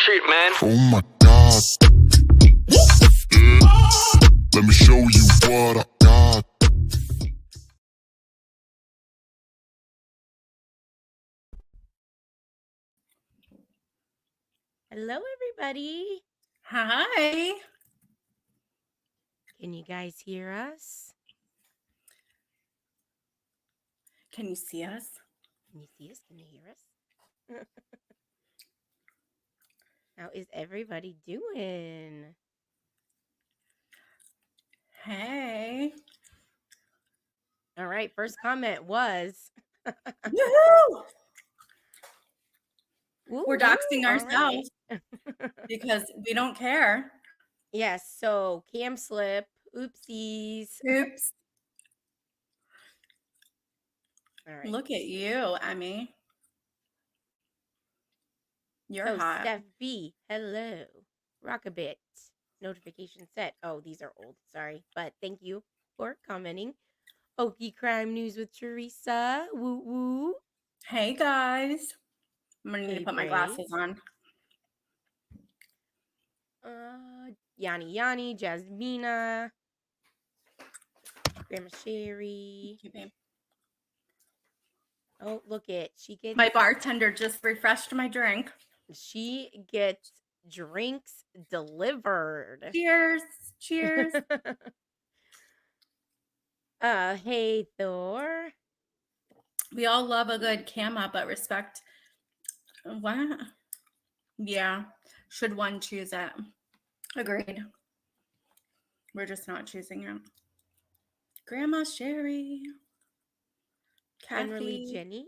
shit, man. Oh my God. Let me show you what I got. Hello, everybody. Hi. Can you guys hear us? Can you see us? Can you see us? Can you hear us? How is everybody doing? Hey. All right. First comment was Woohoo! We're woo-hoo, doxing all ourselves right. because we don't care. Yes. So cam slip. Oopsies. Oops. All right. Look at you, Emmy. You're hot. Steph B. Hello. Rock a bit. Notification set. Oh, these are old. Sorry. But thank you for commenting. Okie Crime News with Teresa. Woo woo. Hey, guys. I'm going to need to put my glasses on. Yanni, Jasmina, Grandma Sherry. Okay, Oh, look it. She gets my bartender just refreshed my drink. She gets drinks delivered. Cheers. Cheers. Hey Thor. We all love a good cam up, but respect. What? Yeah. Should one choose it? Agreed. We're just not choosing it. Grandma Sherry. Generally Kathy. Jenny.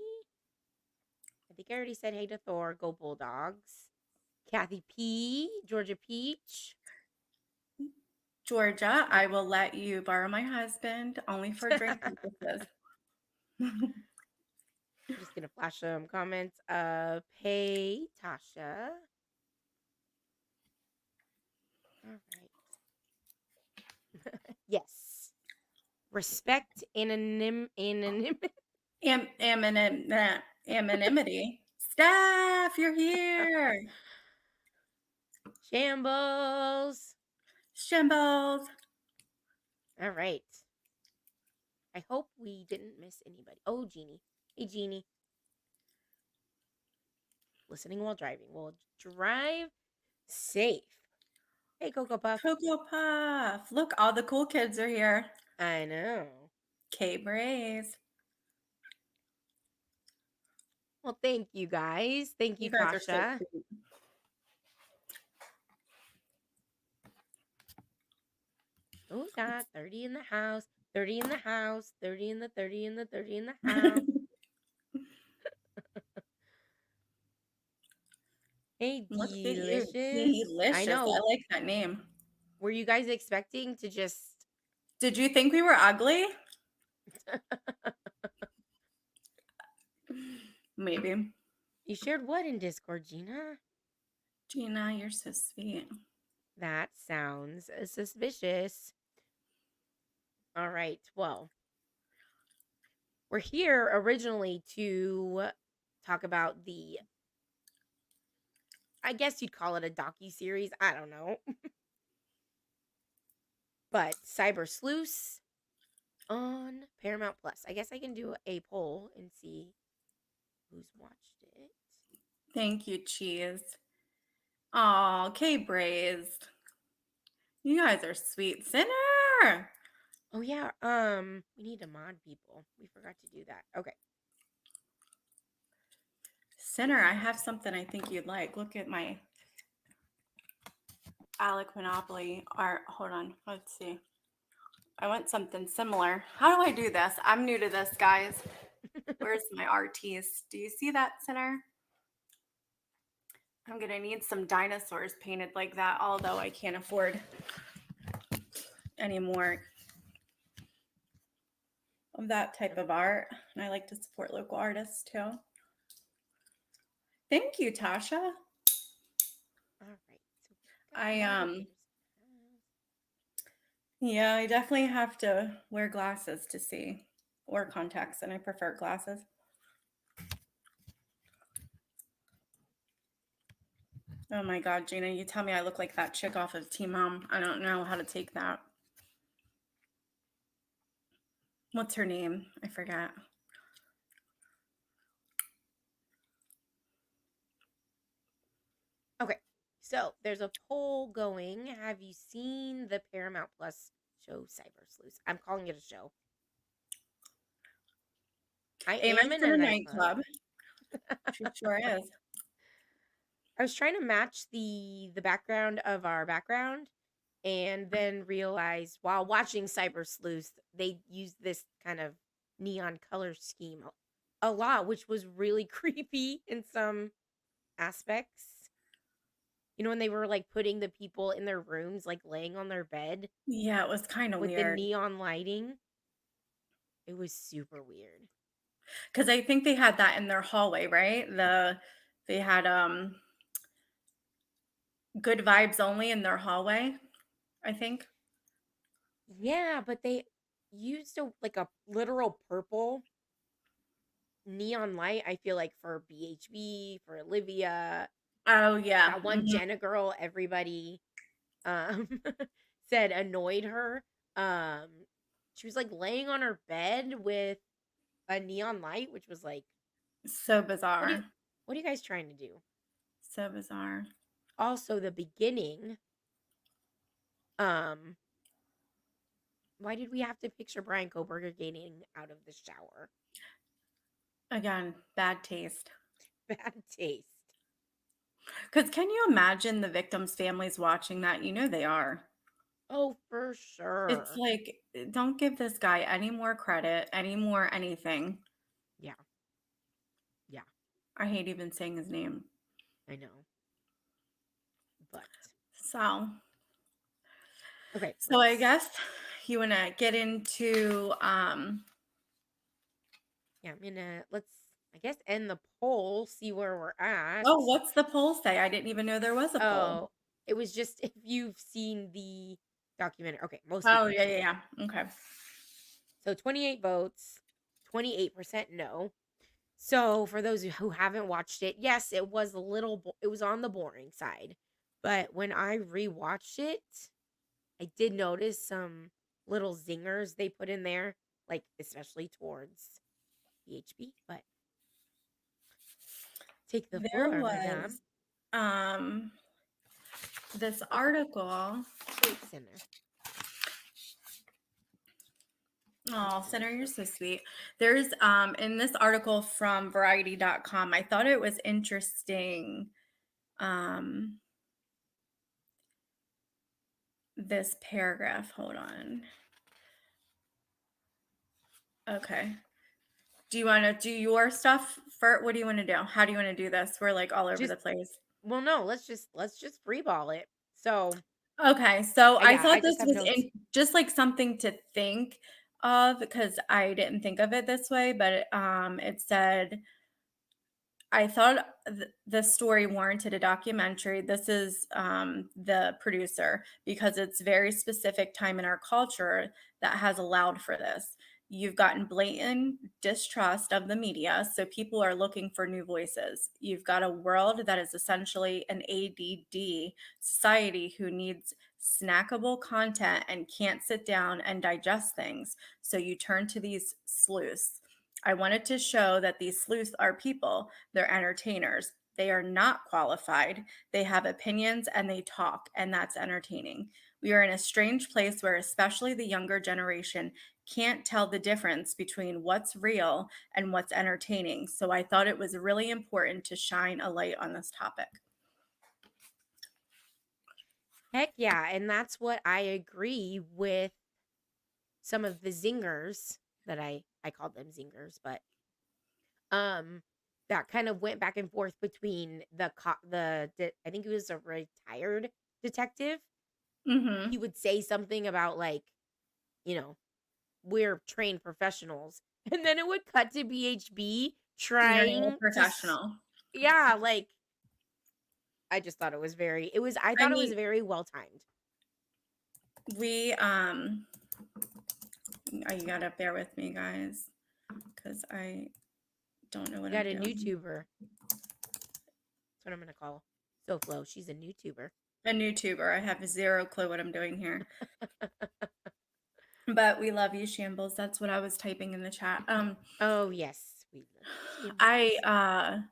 I think I already said hey to Thor. Go Bulldogs. Kathy P. Georgia Peach. Georgia, I will let you borrow my husband only for drink purposes. I'm just gonna flash some comments of hey Tasha. All right. Yes. Respect anonymity. Anonymity. Steph, you're here. Shambles. Shambles. All right. I hope we didn't miss anybody. Oh, Jeannie. Hey, Jeannie. Listening while driving. We'll drive safe. Hey, Cocoa Puff. Cocoa Puff. Look, all the cool kids are here. I know. K-Braze. Well, thank you guys. Thank you, guys Tasha. are so cute. Oh, we got 30 in the house. 30 in the house. 30 in the 30 in the 30 in the house. Hey, Look at you. Delicious. Delicious. I know. I like that name. Were you guys expecting to just... Did you think we were ugly? Maybe. You shared what in Discord, Gina? Gina, you're so sweet. That sounds suspicious. All right. Well, we're here originally to talk about the, I guess you'd call it a docuseries. I don't know. But Cyber Sleuths on Paramount Plus. I guess I can do a poll and see who's watched it. Thank you, Cheese. Oh, K-Braised. You guys are sweet. Sinner. Oh yeah, we need to mod people. We forgot to do that. Okay. Sinner, I have something I think you'd like. Look at my Alec Monopoly art. Hold on. Let's see. I want something similar. How do I do this? I'm new to this, guys. Where's my artiste? Do you see that, Sinner? I'm going to need some dinosaurs painted like that, although I can't afford any more of that type of art. And I like to support local artists too. Thank you, Tasha. All right. Yeah, I definitely have to wear glasses to see, or contacts, and I prefer glasses. Oh my God, Gina, you tell me I look like that chick off of Teen Mom. I don't know how to take that. What's her name? I forgot. Okay, so there's a poll going. Have you seen the Paramount Plus show Cyber Sleuths? I'm calling it a show. I Amen am in to a the nightclub. nightclub. She sure is. I was trying to match the background of our background and then realized while watching Cyber Sleuth, they used this kind of neon color scheme a lot, which was really creepy in some aspects. You know, when they were like putting the people in their rooms, like laying on their bed Yeah, it was kind of with the weird. neon lighting. It was super weird. Because I think they had that in their hallway, right? They had good vibes only in their hallway, I think. Yeah, but they used a literal purple neon light, I feel like, for BHB, for Olivia, Oh yeah. that one Jenna girl everybody um said annoyed her. Um she was like laying on her bed with a neon light, which was like, So what do you bizarre. what are you guys trying to do? So bizarre. Also, the beginning, um why did we have to picture Brian Koberger getting out of the shower? Again, bad taste. Bad taste. Because can you imagine the victims' families watching that? You know they are. Oh, for It's sure. like, don't give this guy any more credit, any more anything. Yeah. Yeah, I hate even saying his name. I know. But So, okay, so I let's guess you want to get into yeah, I'm gonna let's I guess end the poll, see where we're at. oh, what's the poll say? I didn't even know there was a poll. Oh, it was just if you've seen the documentary. Okay, most Oh, people yeah, have. yeah, yeah. Okay. So 28 votes, 28% no. So for those who haven't watched it, yes, it was it was on the boring side. But when I rewatched it, I did notice some little zingers they put in there, like especially towards PHP, but take the There floor, was madame. um this Oh, article. sweet sinner. Sweet Oh, sinner, Center, you're sweet. so sweet. There's in this article from variety.com, I thought it was interesting. Um this paragraph. Hold on. Okay. Do you want to do your stuff for what do you want to do? How do you want to do this? We're like all over Just the place. well, no, let's just free ball it. So Okay, so I yeah, I thought this just have was notes. just like something to think of because I didn't think of it this way, but it said I thought the story warranted a documentary. This is the producer because it's very specific time in our culture that has allowed for this. You've gotten blatant distrust of the media, so people are looking for new voices. You've got a world that is essentially an ADD society who needs snackable content and can't sit down and digest things. So you turn to these sleuths. I wanted to show that these sleuths are people, they're entertainers. They are not qualified. They have opinions and they talk, and that's entertaining. We are in a strange place where, especially the younger generation, can't tell the difference between what's real and what's entertaining. So I thought it was really important to shine a light on this topic. Heck yeah, and that's what I agree with some of the zingers that I called them zingers, but um that kind of went back and forth between I think it was a retired detective. Mm-hmm. He would say something about like, you know, we're trained professionals. And then it would cut to BHB You're not a trying to professional. yeah, like I just thought I I thought it was mean, very well timed. we you gotta bear with me, guys, because I don't know We what I'm got a doing. YouTuber. That's what I'm gonna call SoFlo. She's a new tuber. A new tuber. I have zero clue what I'm doing here. But we love you, Shambles. That's what I was typing in the chat. Oh yes, we love you, I Shambles.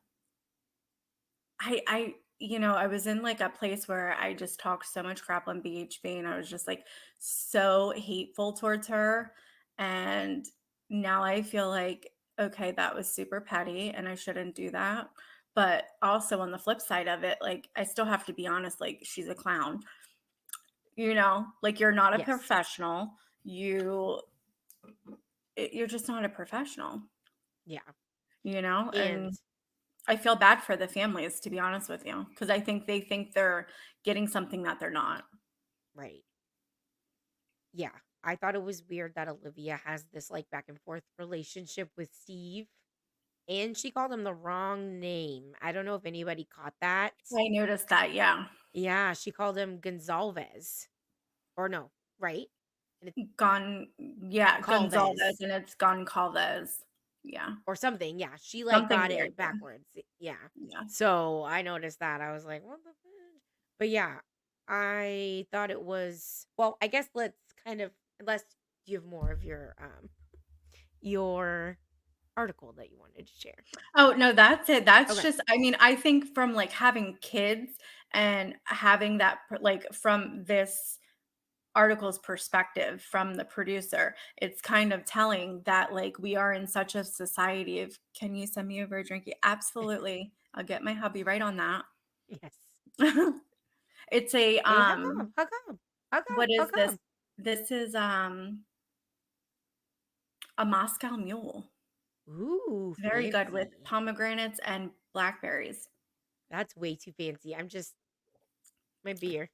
I was in like a place where I just talked so much crap on BHB and I was just like so hateful towards her. And now I feel like, okay, that was super petty and I shouldn't do that. But also on the flip side of it, like I still have to be honest, like she's a clown, like you're not a Yes. professional. You're just not a professional, Yeah. And and I feel bad for the families, to be honest with you, because I think they think they're getting something that they're not. right. Yeah. I thought it was weird that Olivia has this like back and forth relationship with Steve. And she called him the wrong name. I don't know if anybody caught that. I noticed that, yeah. Yeah, she called him Gonzalez. Or no, right? And it's Yeah, Gonzalez, Calvez and it's Goncalves. Yeah, or something. Yeah, she like something got weird. it backwards. Yeah. Yeah. So I noticed that. I was like, what the fuck? But yeah, I thought it was well, I guess let's kind of unless you have more of your article that you wanted to share. Oh, no, that's it. That's Okay. just, I mean, I think from like having kids and having that, like from this article's perspective from the producer, it's kind of telling that like we are in such a society of, can you send me over a drink? Absolutely. I'll get my hubby right on that. Yes. It's Hey, how come? How come? How come? what How is this? come? This is a Moscow Mule. Ooh, Very good with fancy. pomegranates and blackberries. That's way too fancy. I'm just my beer.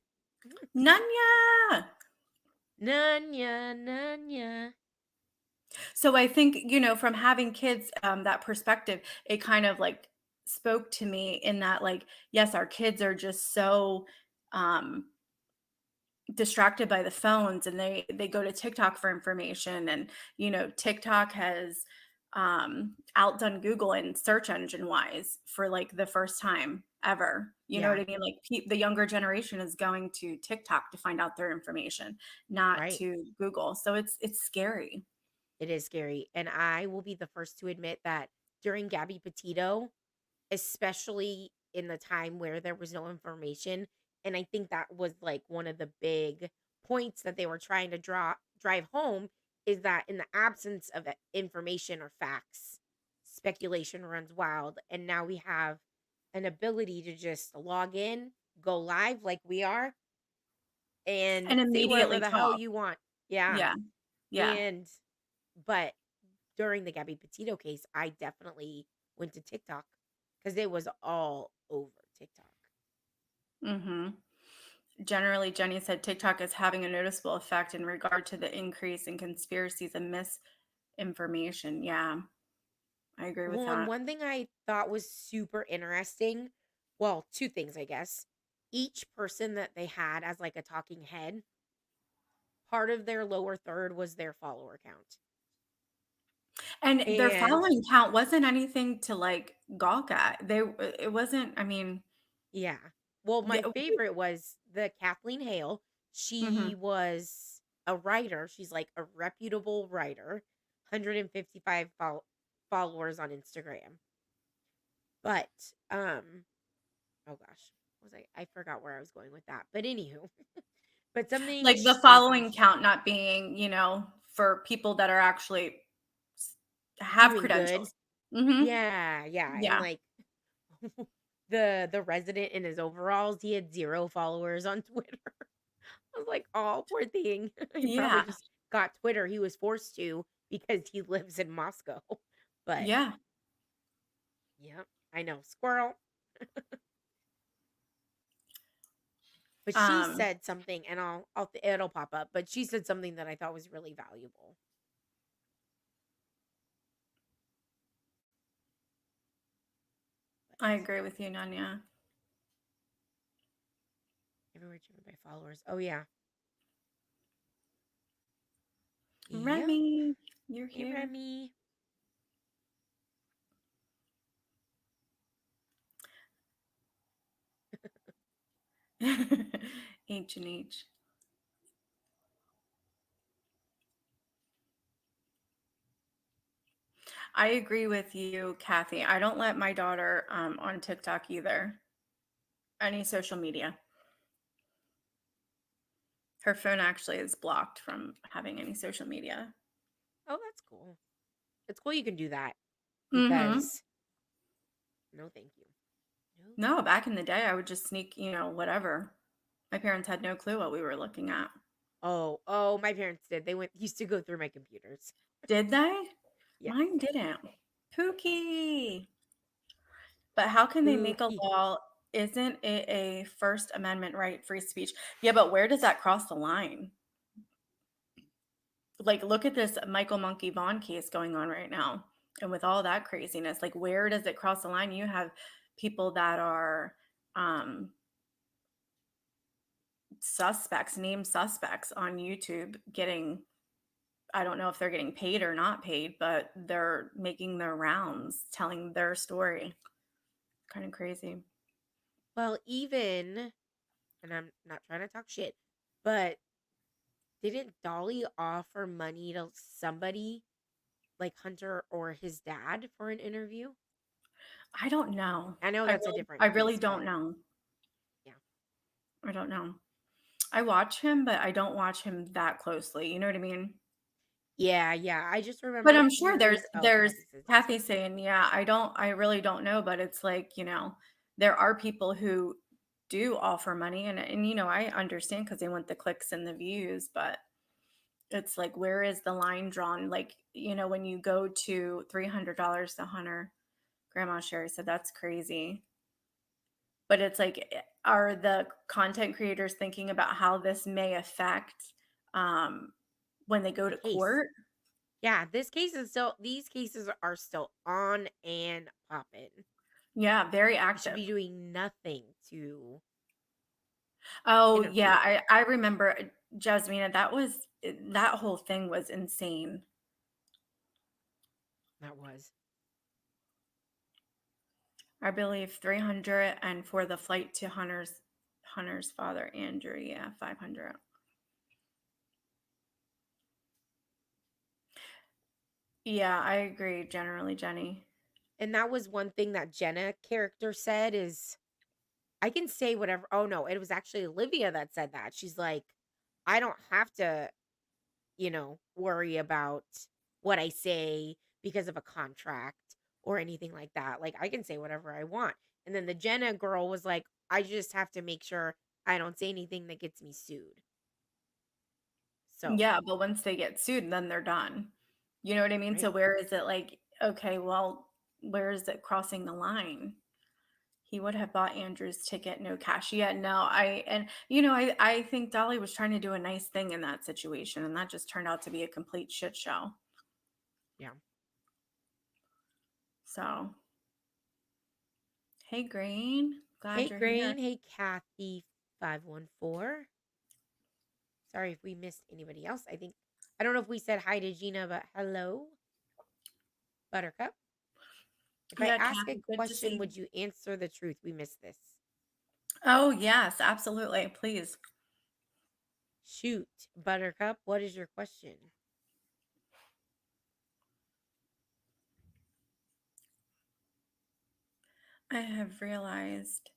Nanya. Nanya, Nanya. So I think, from having kids, that perspective, it kind of like spoke to me in that, like, yes, our kids are just so um, distracted by the phones, and they go to TikTok for information. And, TikTok has outdone Google in search engine wise for like the first time ever. You know what Yeah, I mean? Like the younger generation is going to TikTok to find out their information, not right. to Google. So it's scary. It is scary. And I will be the first to admit that during Gabby Petito, especially in the time where there was no information, and I think that was like one of the big points that they were trying to drive home is that in the absence of information or facts, speculation runs wild. And now we have an ability to just log in, go live like we are, and And say whatever immediately the hell talk. you want. Yeah. Yeah. Yeah. And but during the Gabby Petito case, I definitely went to TikTok because it was all over TikTok. hmm Generally, Jenny said TikTok is having a noticeable effect in regard to the increase in conspiracies and misinformation. Yeah, I agree with Well, and that. one thing I thought was super interesting, well, two things, I guess. Each person that they had as like a talking head, part of their lower third was their follower count. And their And following count wasn't anything to like gawk at. It wasn't, I mean, yeah. Well, the, my favorite was the Kathleen Hale. mhm. She was a writer. She's like a reputable writer, 155 followers on Instagram. But oh gosh, what was I forgot where I was going with that. But anywho, but something Like the crazy following count not being, for people that are actually s- have doing good. credentials. Hmm Yeah, yeah. And Yeah. like the resident in his overalls, he had 0 followers on Twitter. I was like, oh, poor thing. He probably Yeah. just got Twitter. He was forced to because he lives in Moscow. But Yeah. yeah, I know. Squirrel. But she Um, said something, and it'll pop up. But she said something that I thought was really valuable. But I agree with you, Nanya. everywhere driven by followers. Oh yeah, yep. Remy, you're Hey here. Remy. H&H. I agree with you, Kathy. I don't let my daughter on TikTok either. Any social media. Her phone actually is blocked from having any social media. Oh, that's cool. It's cool you can do that Mm-hmm. because no, thank you. No, No, back in the day, I would just sneak, whatever. My parents had no clue what we were looking at. oh, my parents did. They used to go through my computers. Did they? Yes. Mine didn't. Pookie. But how can they make a Spooky. law? Isn't it a First Amendment right, free speech? Yeah, but where does that cross the line? Like, look at this Michael Monkey Vaughn case going on right now. And with all that craziness, like, where does it cross the line? You have people that are suspects, named suspects on YouTube getting, I don't know if they're getting paid or not paid, but they're making their rounds, telling their story. Kind of crazy. Well, even, and I'm not trying to talk shit, but didn't Dolly offer money to somebody like Hunter or his dad for an interview? I don't know. I know I that's a really, different I really case, don't but know. yeah. I don't know. I watch him, but I don't watch him that closely. You know what I mean? Yeah. I just But remember I'm sure there's hearing. Oh, there's Kathy says yes. Kathy saying, yeah, I really don't know, but it's like, there are people who do offer money and I understand because they want the clicks and the views, but it's like where is the line drawn? Like, when you go to $300 to Hunter, Grandma Sherry said that's crazy. But it's like, are the content creators thinking about how this may affect um, when they go The to case. court? Yeah, these cases are still on and popping. Yeah, very They should active. be doing nothing to Oh yeah, interfere. I remember Jasmina. That whole thing was insane. That was. I believe 300, and for the flight to Hunter's father Andrew, yeah, 500. Yeah, I agree generally, Jenny. And that was one thing that Jenna character said is I can say whatever. Oh no, it was actually Olivia that said that. She's like, I don't have to, worry about what I say because of a contract or anything like that. Like I can say whatever I want. And then the Jenna girl was like, I just have to make sure I don't say anything that gets me sued. So, Yeah, but once they get sued, then they're done. You know what I mean? right. So where is it like, okay, well, where is it crossing the line? He would have bought Andrew's ticket, no cash. Yeah, no, I think Dolly was trying to do a nice thing in that situation, and that just turned out to be a complete shit show. Yeah. So, hey, Green, glad Hey, you're here. Grain. Hey, Kathy 514. Sorry if we missed anybody else. I don't know if we said hi to Gina, but hello, Buttercup. If I Yeah, ask a Kathy, good to question, see. would you answer the truth? We missed this. Oh, yes, absolutely. Please. Shoot, Buttercup, what is your question? I have realized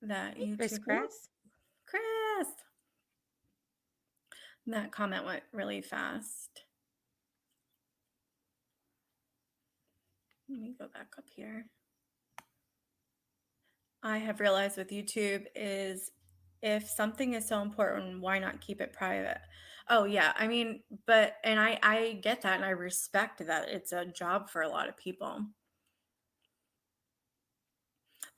that Hey, Chris YouTube. Whoop, Cress. Chris! That comment went really fast. Let me go back up here. I have realized with YouTube is if something is so important, why not keep it private? Oh yeah, I mean, and I get that and I respect that it's a job for a lot of people.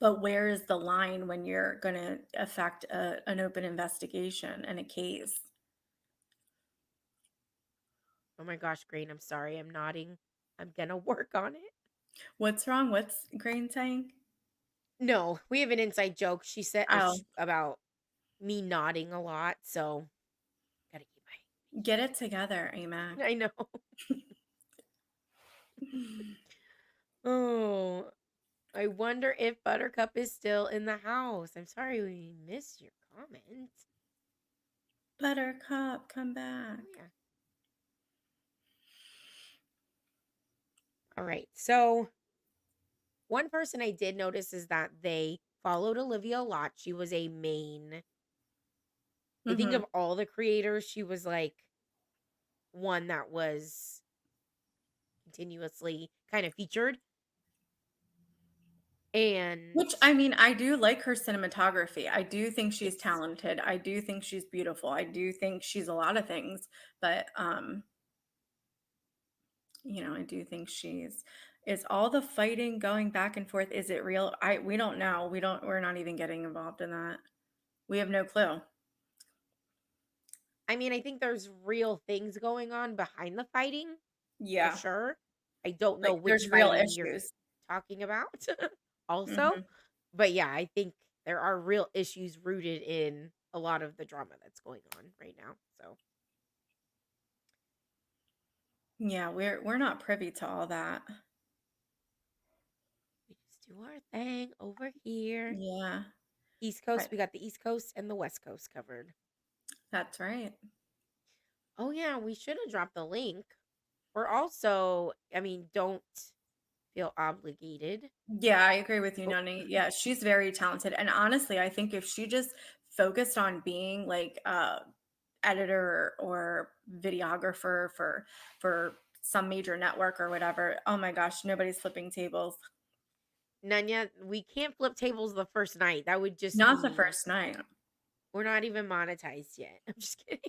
But where is the line when you're going to affect an open investigation and a case? Oh my gosh, Grain, I'm sorry. I'm nodding. I'm gonna work on it. What's wrong? What's Green saying? No, we have an inside joke. She said Oh, about me nodding a lot, so gotta keep get it together, my. AMAC. I know. Oh, I wonder if Buttercup is still in the house. I'm sorry we missed your comment. Buttercup, come Oh, back. yeah. All right. So, one person I did notice is that they followed Olivia a lot. She was a main. I think Mm-hmm. of all the creators, she was like one that was continuously kind of featured. And Which, I mean, I do like her cinematography. I do think she's yes, talented. I do think she's beautiful. I do think she's a lot of things, but I do think she's is all the fighting going back and forth, is it real? We don't know. We're not even getting involved in that. We have no clue. I mean, I think there's real things going on behind the fighting for Yeah. sure. I don't know Like which there's real fighting you're issues. talking about also. Mhm. But yeah, I think there are real issues rooted in a lot of the drama that's going on right now. So Yeah, we're not privy to all that. we just do our thing over here. Yeah. East Coast, I, we got the East Coast and the West Coast covered. that's right. Oh yeah, we should have dropped the link. We're also, I mean, don't feel obligated. Yeah, I agree with you, Oh, Noni. Yeah, she's very talented. And honestly, I think if she just focused on being like editor or videographer for some major network or whatever, oh my gosh, nobody's flipping tables. Nanya, we can't flip tables the first night. That would just Not the be first night. we're not even monetized yet. I'm just kidding.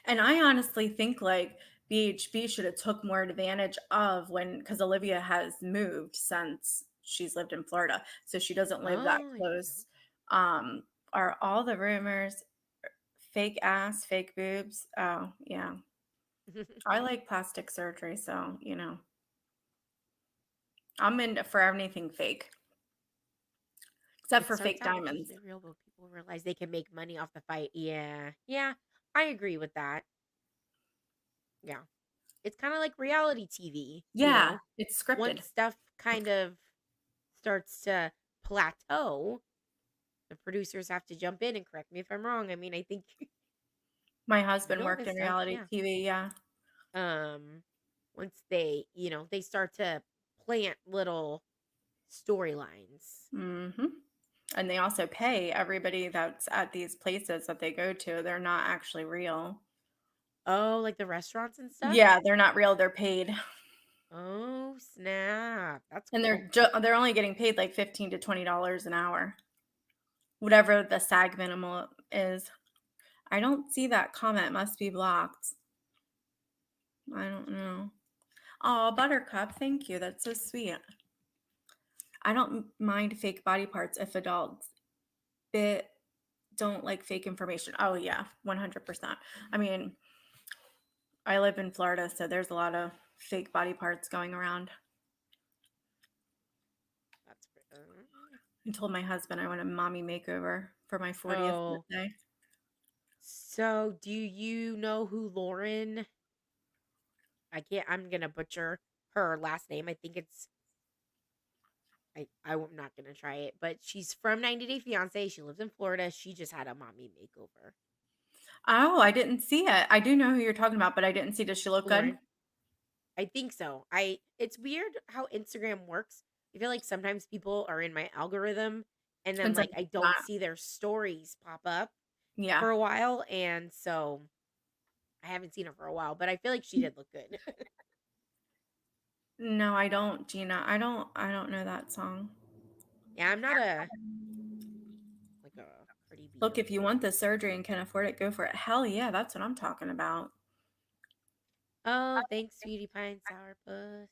And I honestly think like BHB should have took more advantage of when because Olivia has moved since she's lived in Florida, so she doesn't live that Oh, I didn't know close. Are all the rumors fake ass, fake boobs? Oh yeah, that. I like plastic surgery, so I'm in for anything fake except It for starts fake out diamonds. initially real, but people realize they can make money off the fight. Yeah. Yeah. I agree with that. Yeah. It's kind of like reality TV, Yeah, it's scripted. once stuff kind of starts to plateau, the producers have to jump in and correct me if I'm wrong. I mean, I think My you husband know worked this in stuff. reality Yeah. TV. Yeah. Um, once they start to plant little storylines. Hmm. And they also pay everybody that's at these places that they go to. They're not actually real. Oh, like the restaurants and stuff? Yeah, they're not real. They're paid, Oh, snap. That's and cool. they're only getting paid like $15 to $20 an hour, whatever the SAG minimal is. I don't see that comment. Must be blocked. I don't know. Oh, Buttercup, thank you. That's so sweet. I don't mind fake body parts if adults bit don't like fake information. Oh yeah, 100%. I mean, I live in Florida, so there's a lot of fake body parts going around. That's I told my husband I want a mommy makeover for my 40th oh. birthday. So, do you know who Lauren? I'm gonna butcher her last name. I think it's I'm not gonna try it, but she's from 90 Day Fiance. She lives in Florida. She just had a mommy makeover. Oh, I didn't see it. I do know who you're talking about, but I didn't see. Does she look good? Lauren, I think so. It's weird how Instagram works. I feel like sometimes people are in my algorithm and then And so like I don't not. see their stories pop up Yeah. for a while, and so I haven't seen her for a while, but I feel like she did look good. No, I don't, Gina. I don't know that song. Yeah, I'm not a like a Cardi B Look, or if you want the surgery and can afford it, go for it. Hell yeah, that's what I'm talking about. oh, thanks, sweetie pie and sourpuss.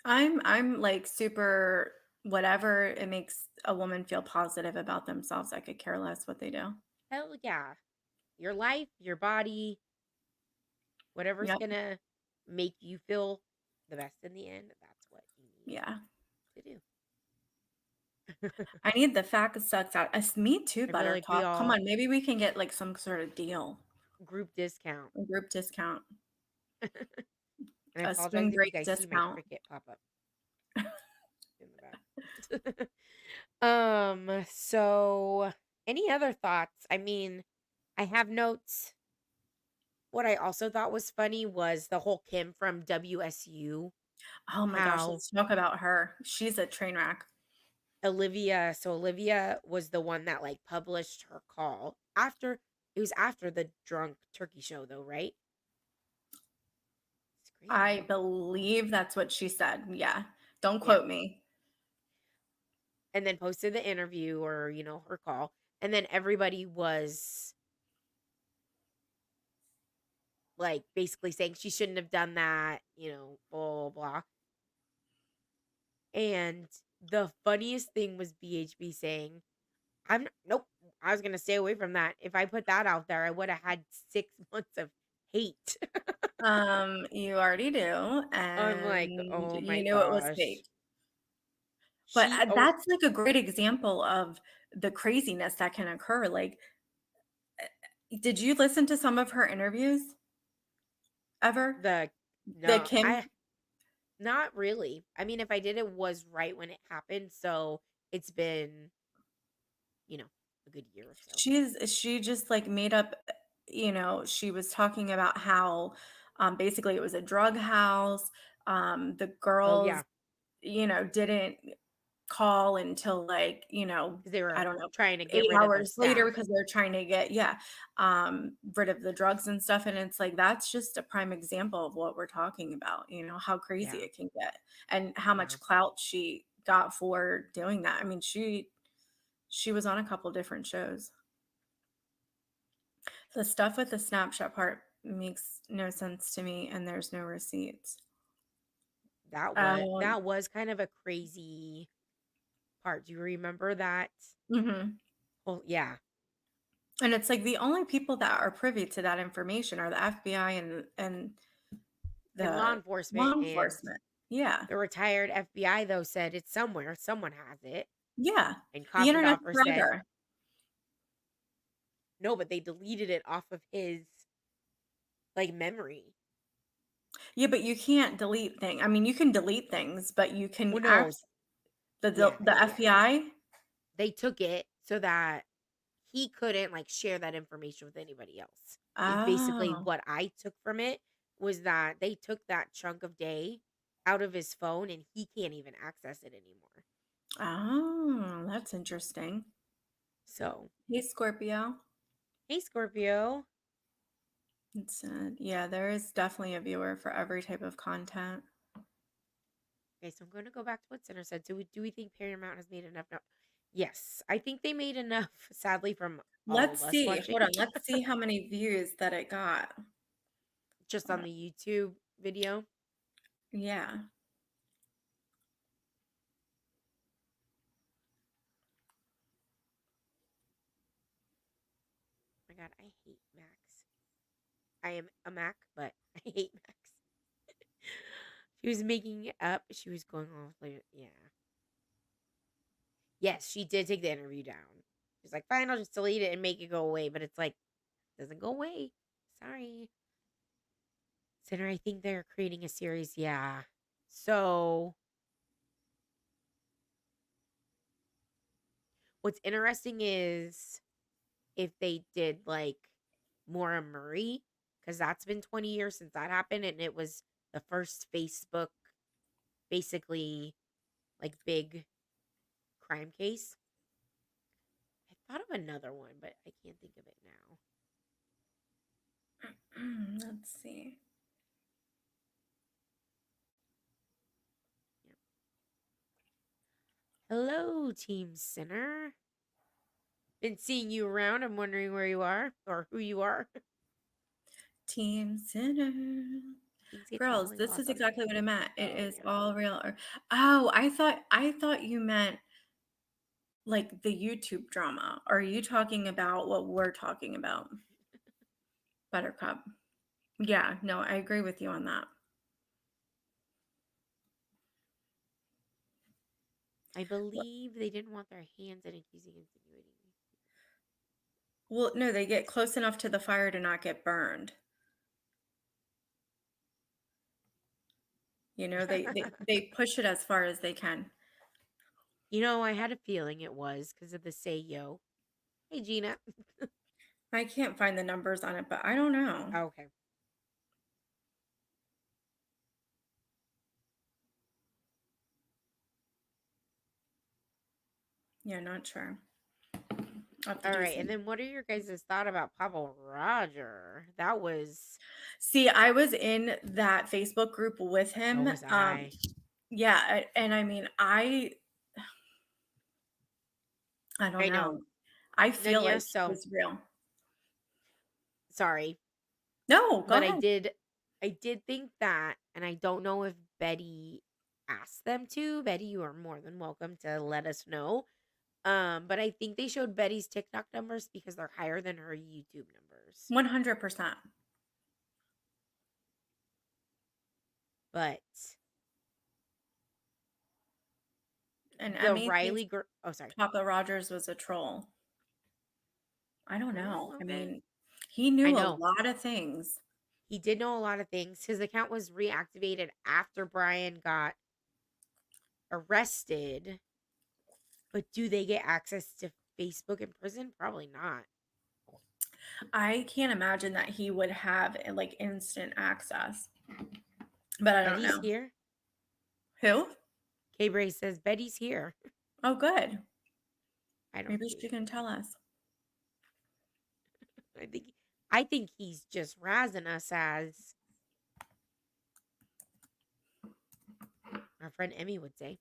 I'm like super whatever it makes a woman feel positive about themselves. I could care less what they do. Hell yeah. Your life, your body, whatever's Yep. gonna make you feel the best in the end, that's what you need Yeah. to do. I need the fat sucks out. It's me too, I feel like we Buttercup. Come all on, maybe we can get like some sort of deal, group discount. a group discount. And And I A spring apologize if you break guys see my discount. cricket pop up in the back. So any other thoughts? I mean, I have notes. What I also thought was funny was the whole Kim from WSU, Oh my gosh, how let's talk about her. She's a train wreck. Olivia was the one that like published her call after it was after the drunk turkey show though, right? It's I crazy. believe that's what she said. Yeah. Don't Yeah. quote me. And then posted the interview or, her call. And then everybody was like basically saying she shouldn't have done that, blah, blah, blah. And the funniest thing was BHB saying, nope, I was going to stay away from that. If I put that out there, I would have had 6 months of hate. You already do, I'm and like, oh my you knew it was gosh. fake. But Oh, that's like a great example of the craziness that can occur. Like, did you listen to some of her interviews ever? the, The no, Kim, not really. I mean, if I did, it was right when it happened. So it's been, a good year or so. she just like made up, she was talking about how basically it was a drug house. The Oh, girls, yeah. didn't call until like, Because they I were don't know, trying to get 8 rid of their hours later staff. because they're trying to get, yeah, rid of the drugs and stuff. And it's like, that's just a prime example of what we're talking about, how crazy Yeah. it can get and how Yeah. much clout she got for doing that. I mean, she was on a couple different shows. The stuff with the Snapchat part makes no sense to me, and there's no receipts. Um, That was kind of a crazy part. Do you remember that? mhm. Well, yeah. And it's like the only people that are privy to that information are the FBI and And law the law enforcement and enforcement. Yeah. the retired FBI though said it's somewhere. Someone has it. Yeah. And The internet's Coffendoffer said forever. no, but they deleted it off of his like memory. Yeah, but you can't delete things. I mean, you can delete things, but you can Well, no, act the yeah, the yeah. FBI. They took it so that he couldn't like share that information with anybody else. Is basically Oh. what I took from it was that they took that chunk of day out of his phone and he can't even access it anymore. Oh, that's interesting. So, Hey, Scorpio. hey Scorpio. It's yeah, there is definitely a viewer for every type of content. Okay, so I'm going to go back to what Center said. So, do we think Paramount has made enough? No. Yes, I think they made enough. Sadly, from all of Let's us see. watching, Hold on. Let's see how many views that it got. just Hold on on. the YouTube video. Yeah. Oh my God, I hate Max. I am a Mac, but I hate Max. She was making it up. She was going off like, yeah. Yes, she did take the interview down. She's like, fine, I'll just delete it and make it go away. But it's like, doesn't go away. Sorry. Center, I think they're creating a series. Yeah. So, what's interesting is if they did like Maura Murray, because that's been 20 years since that happened. And it was the first Facebook, basically, like big crime case. I thought of another one, but I can't think of it now. Let's see. Yep. Hello, Team Sinner. Been seeing you around. I'm wondering where you are or who you are. Team Sinner. Things get Girls, awfully this lost is on me. exactly what I meant. It Oh, is yeah. all real. Oh, I thought you meant like the YouTube drama. Are you talking about what we're talking about? Buttercup. Yeah, no, I agree with you on that. I believe they didn't want their hands in accusing and insinuating. Well, no, they get close enough to the fire to not get burned. You know, they push it as far as they can. You know, I had a feeling it was because of the say yo. Hey, Gina. I can't find the numbers on it, but I don't know. Okay. Yeah, not sure. I'll have to All do right. And some. then what are your guys' thought about Papa Roger? That was, See, I was in that Facebook group with so him. was I. Yeah, and I mean, I don't I know. know. I feel Nanya, like it so was real. sorry. No, go But ahead. I did think that, and I don't know if Betty asked them to. Betty, you are more than welcome to let us know. But I think they showed Betty's TikTok numbers because they're higher than her YouTube numbers. 100%. But And the Emmy thinks Riley girl, oh sorry. Papa Rogers was a troll. I don't know. I Okay. mean, he I knew a know. lot of things. He did know a lot of things. His account was reactivated after Brian got arrested. But do they get access to Facebook in prison? Probably not. I can't imagine that he would have like instant access, but I don't Betty's know. here. Who? K-Bray says Betty's here. Oh, good. I don't Maybe think she can tell us. I think I think he's just razzing us as our friend Emmy would say.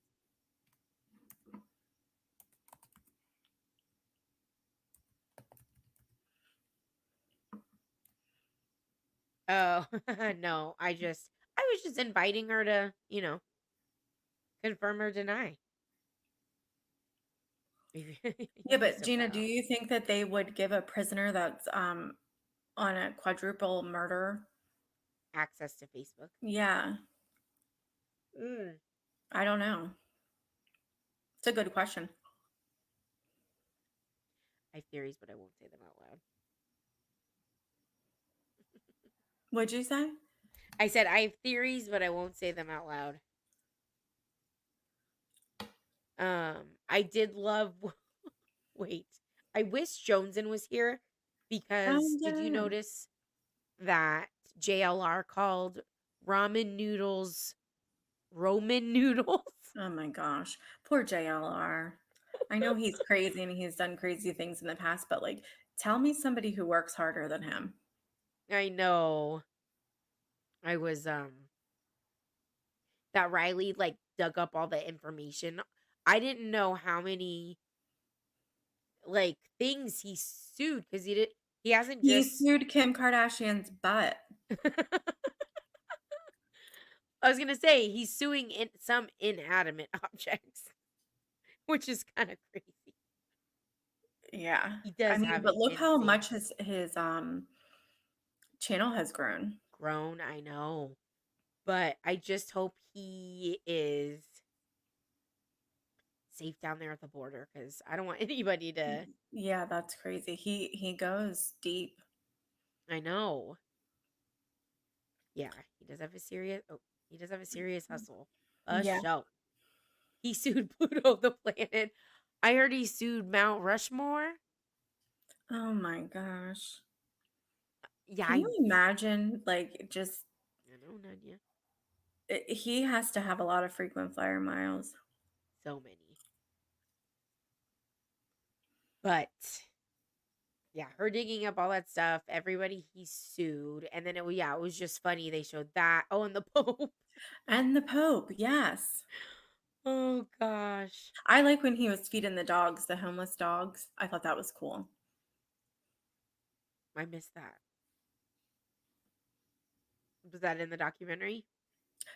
Oh, no. I was just inviting her to, confirm or deny. Yeah, You'd be but so Gina, do proud. you think that they would give a prisoner that's on a quadruple murder? Access to Facebook. Yeah, Mm. I don't know. It's a good question. I have theories, but I won't say them out loud. What'd you say? I said I have theories, but I won't say them out loud. I did love wait. I wish Joneson was here Oh because did you yeah. notice that JLR called ramen noodles Roman noodles? Oh my gosh. Poor JLR. I know he's crazy and he's done crazy things in the past, but like tell me somebody who works harder than him. I know. I was that Riley like dug up all the information. I didn't know how many like things he sued because he hasn't He just sued Kim Kardashian's butt. I was gonna say he's suing in some inanimate objects, which is kind of crazy. Yeah. He I does mean, have but an look how insane much his channel has grown. grown, I know. But I just hope he is safe down there at the border because I don't want anybody to. Yeah, that's crazy. He goes deep. I know. Yeah, he does have a serious. Oh, he does have a serious hustle. A Yeah. show. He sued Pluto the planet. I heard he sued Mount Rushmore. Oh my gosh. Can you Yikes! imagine like just I know, Nanya. he has to have a lot of frequent flyer miles. So many. But yeah, her digging up all that stuff. Everybody he sued, and then it was just funny. They showed that. Oh, and the Pope. And the Pope, yes. Oh gosh, I like when he was feeding the dogs, the homeless dogs. I thought that was cool. I missed that. Was that in the documentary?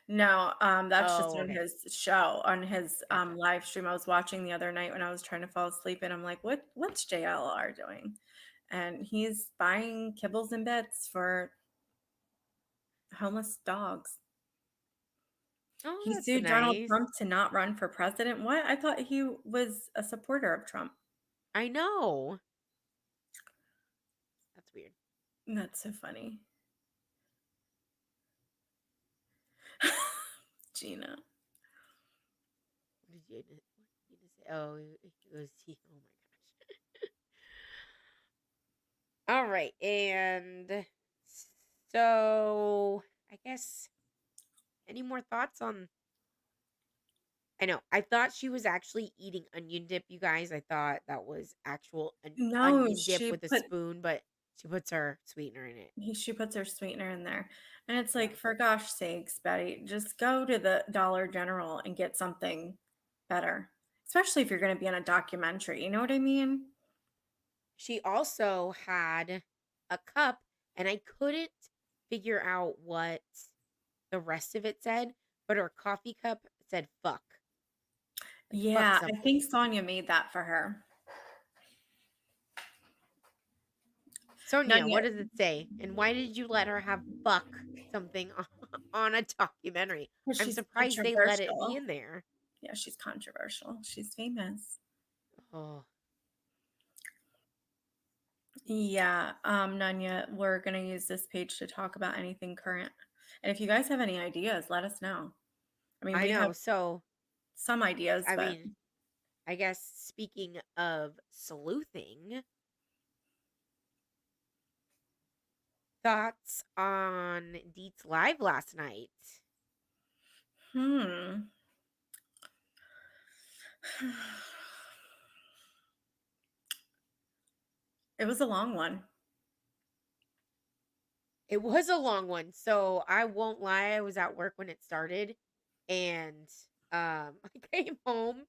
No, that's just Oh, on okay, his show, on his gotcha. live stream I was watching the other night when I was trying to fall asleep, and I'm like, what's JLR doing? And he's buying kibbles and bits for homeless dogs. Oh, He that's sued Donald nice. Trump to not run for president. What? I thought he was a supporter of Trump. I know. That's weird. That's so funny. Gina. What did Jada say? Oh, it was he. Oh my gosh. All right, and so I guess any more thoughts on? I know. I thought she was actually eating onion dip, you guys. I thought that was actual No, onion dip with a spoon, but she puts her sweetener in it. she puts her sweetener in there. And it's Yeah. like, for gosh sakes, Betty, just go to the Dollar General and get something better. Especially if you're going to be on a documentary. You know what I mean? She also had a cup, and I couldn't figure out what the rest of it said, but her coffee cup said fuck. Like fuck Yeah, I something. think Sonia made that for her. Sonia, None what yet. does it say? And why did you let her have fuck something on a documentary? I'm She's surprised they let it be controversial. in there. Yeah, she's controversial. She's famous. Oh, Yeah, Nanya, we're gonna use this page to talk about anything current. And if you guys have any ideas, let us know. I mean, I we know. have So, some ideas, I but mean, I guess speaking of sleuthing, thoughts on Deet's live last night? hmm. It was a long one. It was a long one, so I won't lie. I was at work when it started, and I came home.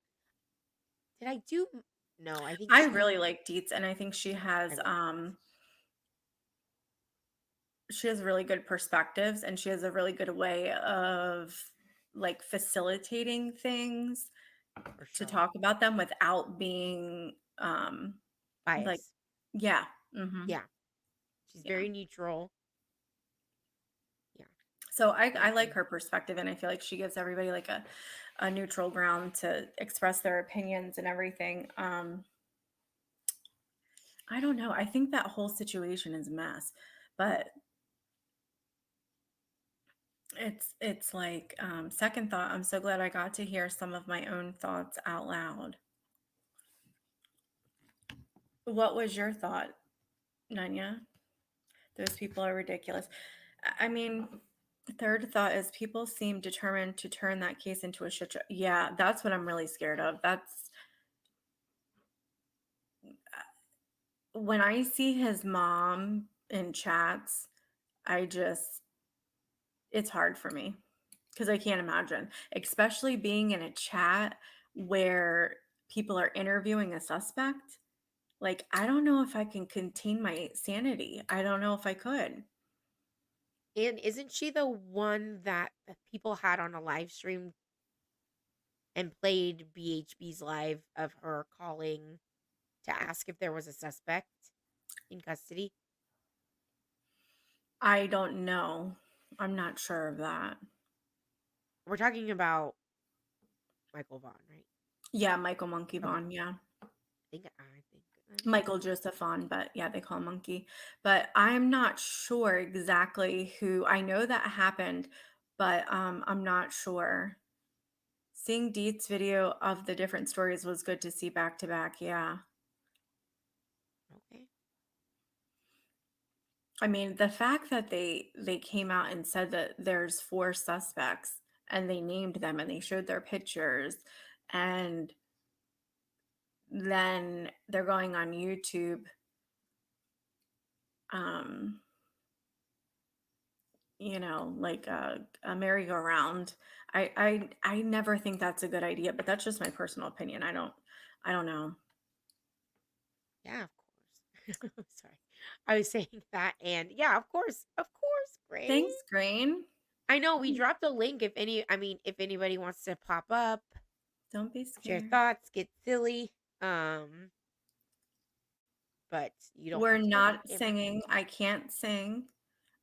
Did I do? No, I think I she. really like Dietz, and I think I like Deet. she has really good perspectives, and she has a really good way of like facilitating things For to sure. talk about them without being like, Bias. yeah. Hmm. Yeah, she's Yeah. very neutral. Yeah, So I I like agree. her perspective, and I feel like she gives everybody like a neutral ground to express their opinions and everything. I don't know. I think that whole situation is a mess, but it's like, second thought, I'm so glad I got to hear some of my own thoughts out loud. What was your thought, Nanya? Those people are ridiculous. I mean, third thought is people seem determined to turn that case into a shit show. Yeah, that's what I'm really scared of. That's when I see his mom in chats, I just, it's hard for me because I can't imagine, especially being in a chat where people are interviewing a suspect. Like, I don't know if I can contain my sanity. I don't know if I could. And isn't she the one that people had on a live stream and played BHB's live of her calling to ask if there was a suspect in custody? I don't know. I'm not sure of that. We're talking about Michael Vaughn, right? Yeah, Michael Monkey Okay. Vaughn. Yeah. I think Michael Joseph Vaughn, but yeah, they call him Monkey. But I'm not sure exactly who. I know that happened, but I'm not sure. Seeing Deet's video of the different stories was good to see back to back. Yeah. okay. I mean, the fact that they came out and said that there's four suspects and they named them and they showed their pictures, and then they're going on YouTube, um like a merry-go-round. I never think that's a good idea, but that's just my personal opinion. I don't know. Yeah, of course. Sorry. I was saying that, and yeah, of course. Of course, Gray. Thanks, Grain. I know we dropped a link if anybody wants to pop up, Don't be share scared. thoughts, get silly. Um, but you don't We're have to be on not camera. singing. I can't sing.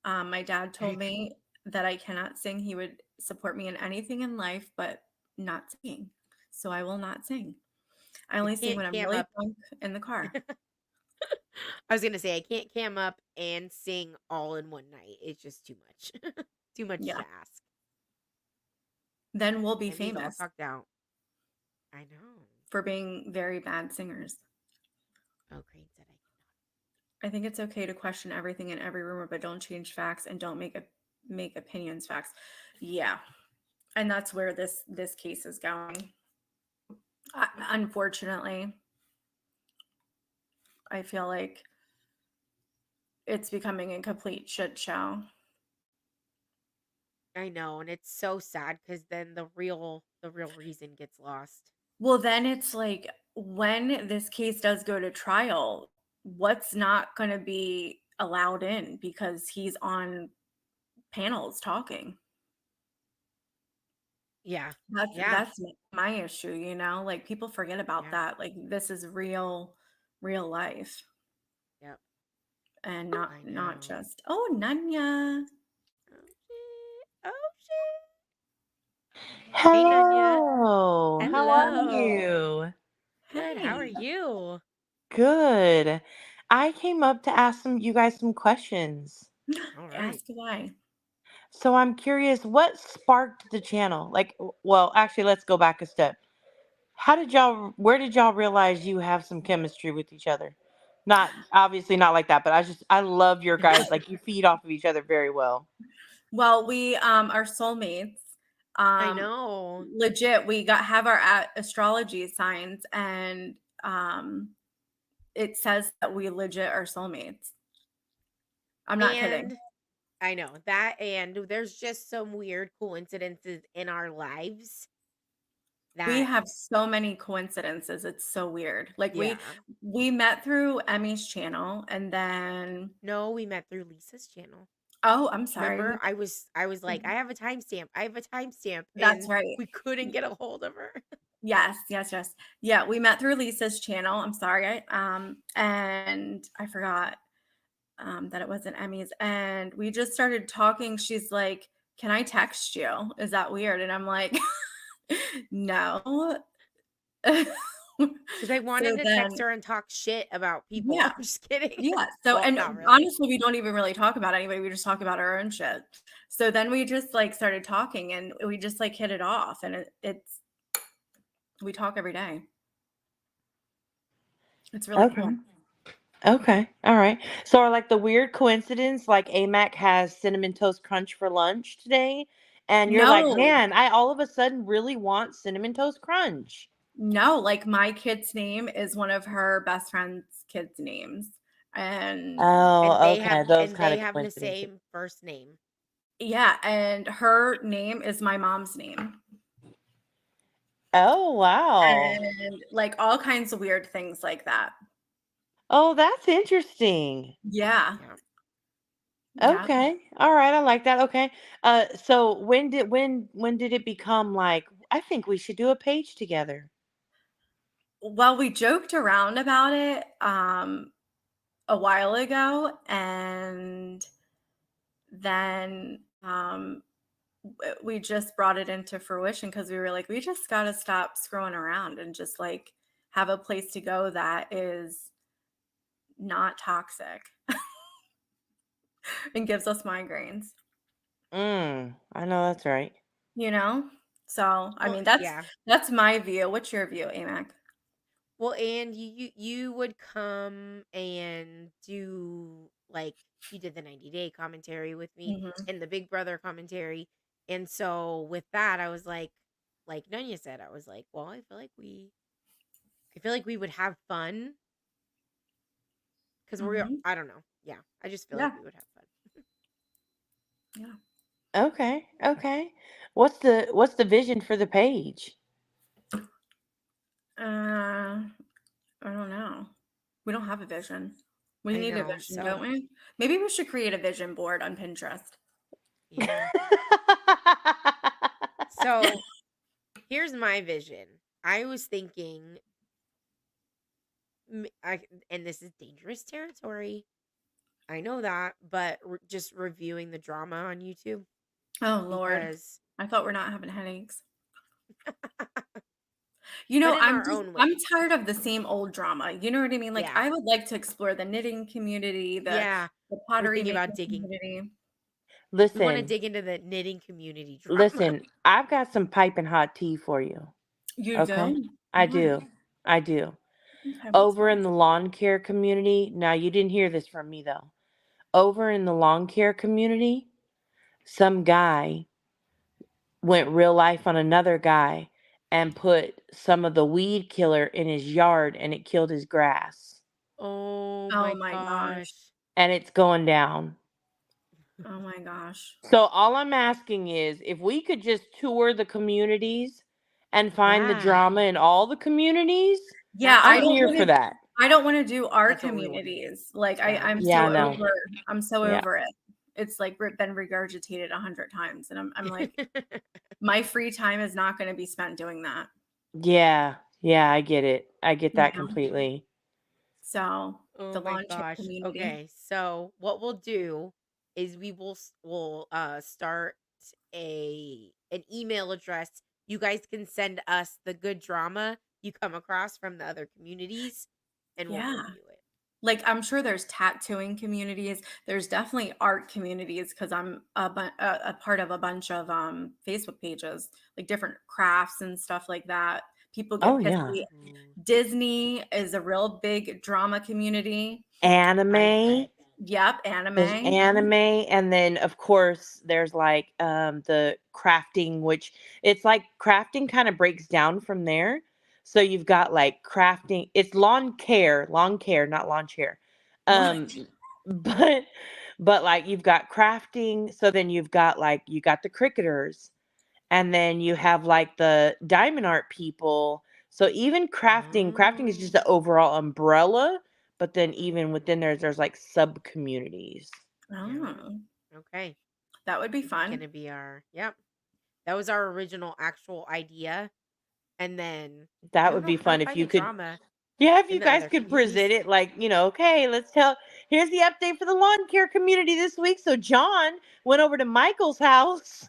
My dad There you told go. me that I cannot sing. He would support me in anything in life, but not singing. So I will not sing. I I only sing can't when I'm cam really up. drunk in the car. I was gonna say I can't cam up and sing all in one night. It's just too much. Too much Yeah. to ask. Then we'll be and these all famous talked out. I know. for being very bad singers. Oh, Crane said I I think it's okay to question everything in every rumor, but don't change facts and don't make opinions facts. Yeah, and that's where this case is going. Unfortunately, I feel like it's becoming a complete shit show. I know, and it's so sad because then the real reason gets lost. Well, then it's like when this case does go to trial, what's not going to be allowed in because he's on panels talking. Yeah. That's Yeah. that's my issue, you know? Like people forget about Yeah. that. Like this is real life Yep. and I not know. just, oh, Nanya. Oh shit. Oh shit. Hey Nanya. Hello. How are Hello. you? Good. How are Hey. you? Good. I came up to ask you guys some questions. All right. Ask why. So I'm curious, what sparked the channel? Like, well, actually, let's go back a step. Where did y'all realize you have some chemistry with each other? Not obviously not like that, but I love your guys. Like you feed off of each other very well. Well, we are soulmates. I Um know. Legit, we have our astrology signs and it says that we legit are soulmates. I'm not kidding. And I know that, and there's just some weird coincidences in our lives We that, have so many coincidences. It's so weird. Like yeah. we met through Emmy's channel and then No, we met through Lisa's channel. oh, I'm sorry. Remember, I was like, I have a timestamp. I have a timestamp, That's and right. we couldn't get a hold of her. Yes, yes, yes. Yeah, we met through Lisa's channel. I'm sorry. And I forgot that it wasn't Emmy's. And we just started talking. She's like, "Can I text you? Is that weird?" And I'm like, "No." Because I So wanted to text then, her and talk shit about people. yeah, I'm just kidding. yeah. So, Well, and not really. honestly, we don't even really talk about anybody. We just talk about our own shit. So then we just like started talking and we just like hit it off. And we talk every day. It's really Okay. cool. Okay. All right. So are like the weird coincidence, like AMAC has cinnamon toast crunch for lunch today, and you're like, No, man, I all of a sudden really want cinnamon toast crunch. no, like my kid's name is one of her best friend's kids' names. And And Oh, they okay. have Those and kind they of have the coincidences. same first name. yeah, and her name is my mom's name. Oh, wow. And like all kinds of weird things like that. Oh, that's interesting. Yeah. Yeah. Yeah. Okay. All right. I like that. Okay. So when did it become like I think we should do a page together? Well, we joked around about it a while ago and then we just brought it into fruition because we were like, we just got to stop screwing around and just like have a place to go that is not toxic and gives us migraines, I know that's right. you know? So, I Well, mean, yeah. that's my view. What's your view, Amac? Well, and you would come and do, like, you did the 90-day commentary with me Hmm. and the Big Brother commentary. And so with that, I was like Nunya said, I was like, well, I feel like we would have fun because Hmm. I don't know. Yeah, I just feel like Yeah. we would have fun. Yeah. Okay. Okay. What's the vision for the page? Uh, I don't know. We don't have a vision. We I need a know. vision, don't So, we? Maybe we should create a vision board on Pinterest. yeah. So, here's my vision. I was thinking and this is dangerous territory. I know that, but just reviewing the drama on YouTube Oh Lord. because, I thought we're not having headaches. but in our own I'm way. tired of the same old drama. You know what I mean? Like Yeah. I would like to explore the knitting community, the Yeah. We're pottery thinking about making digging. community. We want to Listen, dig into the knitting community drama. listen, I've got some piping hot tea for you. You Okay? do? I What? do. I do. Okay, what's Over fun? in the lawn care community, now you didn't hear this from me though. Over in the lawn care community, some guy went real life on another guy and put some of the weed killer in his yard and it killed his grass. Oh Oh my my gosh. gosh. And it's going down. Oh my gosh. So all I'm asking is if we could just tour the communities and find the Yeah, drama in all the communities, Yeah, I'm that's here for that. I don't want to do our what we want to do. communities. Like Yeah, I'm me Yeah, I so know. too. over I'm so Yeah. over it. It's like been regurgitated 100 times and I'm like my free time is not going to be spent doing that. Yeah. Yeah, I get it. I get You that know. completely. So, Oh the my lawn chair gosh. community. Okay, so what we'll do is we'll start an email address. You guys can send us the good drama you come across from the other communities, and we'll Yeah. review it. Like I'm sure there's tattooing communities. There's definitely art communities because I'm a part of a bunch of Facebook pages, like different crafts and stuff like that. People Oh, get yeah. pissy. Ooh, Disney is a real big drama community. I Anime. bet. Yep, There's anime. anime, and then of course there's like the crafting, which it's like crafting kind of breaks down from there. So you've got like crafting, it's lawn care, not lawn chair. What? Um but but like you've got crafting, so then you've got like you got the cricketers, and then you have like the diamond art people. So even crafting is just Oh, the overall umbrella, but then even within there's like sub communities. yeah. Oh, Okay. that would be This is fun. gonna be our yep. That was our original actual idea, and then I That don't would know be how to fun if find the you could. drama Yeah, if in you the guys other could communities. present it like, okay, let's tell. Here's the update for the lawn care community this week. So John went over to Michael's house.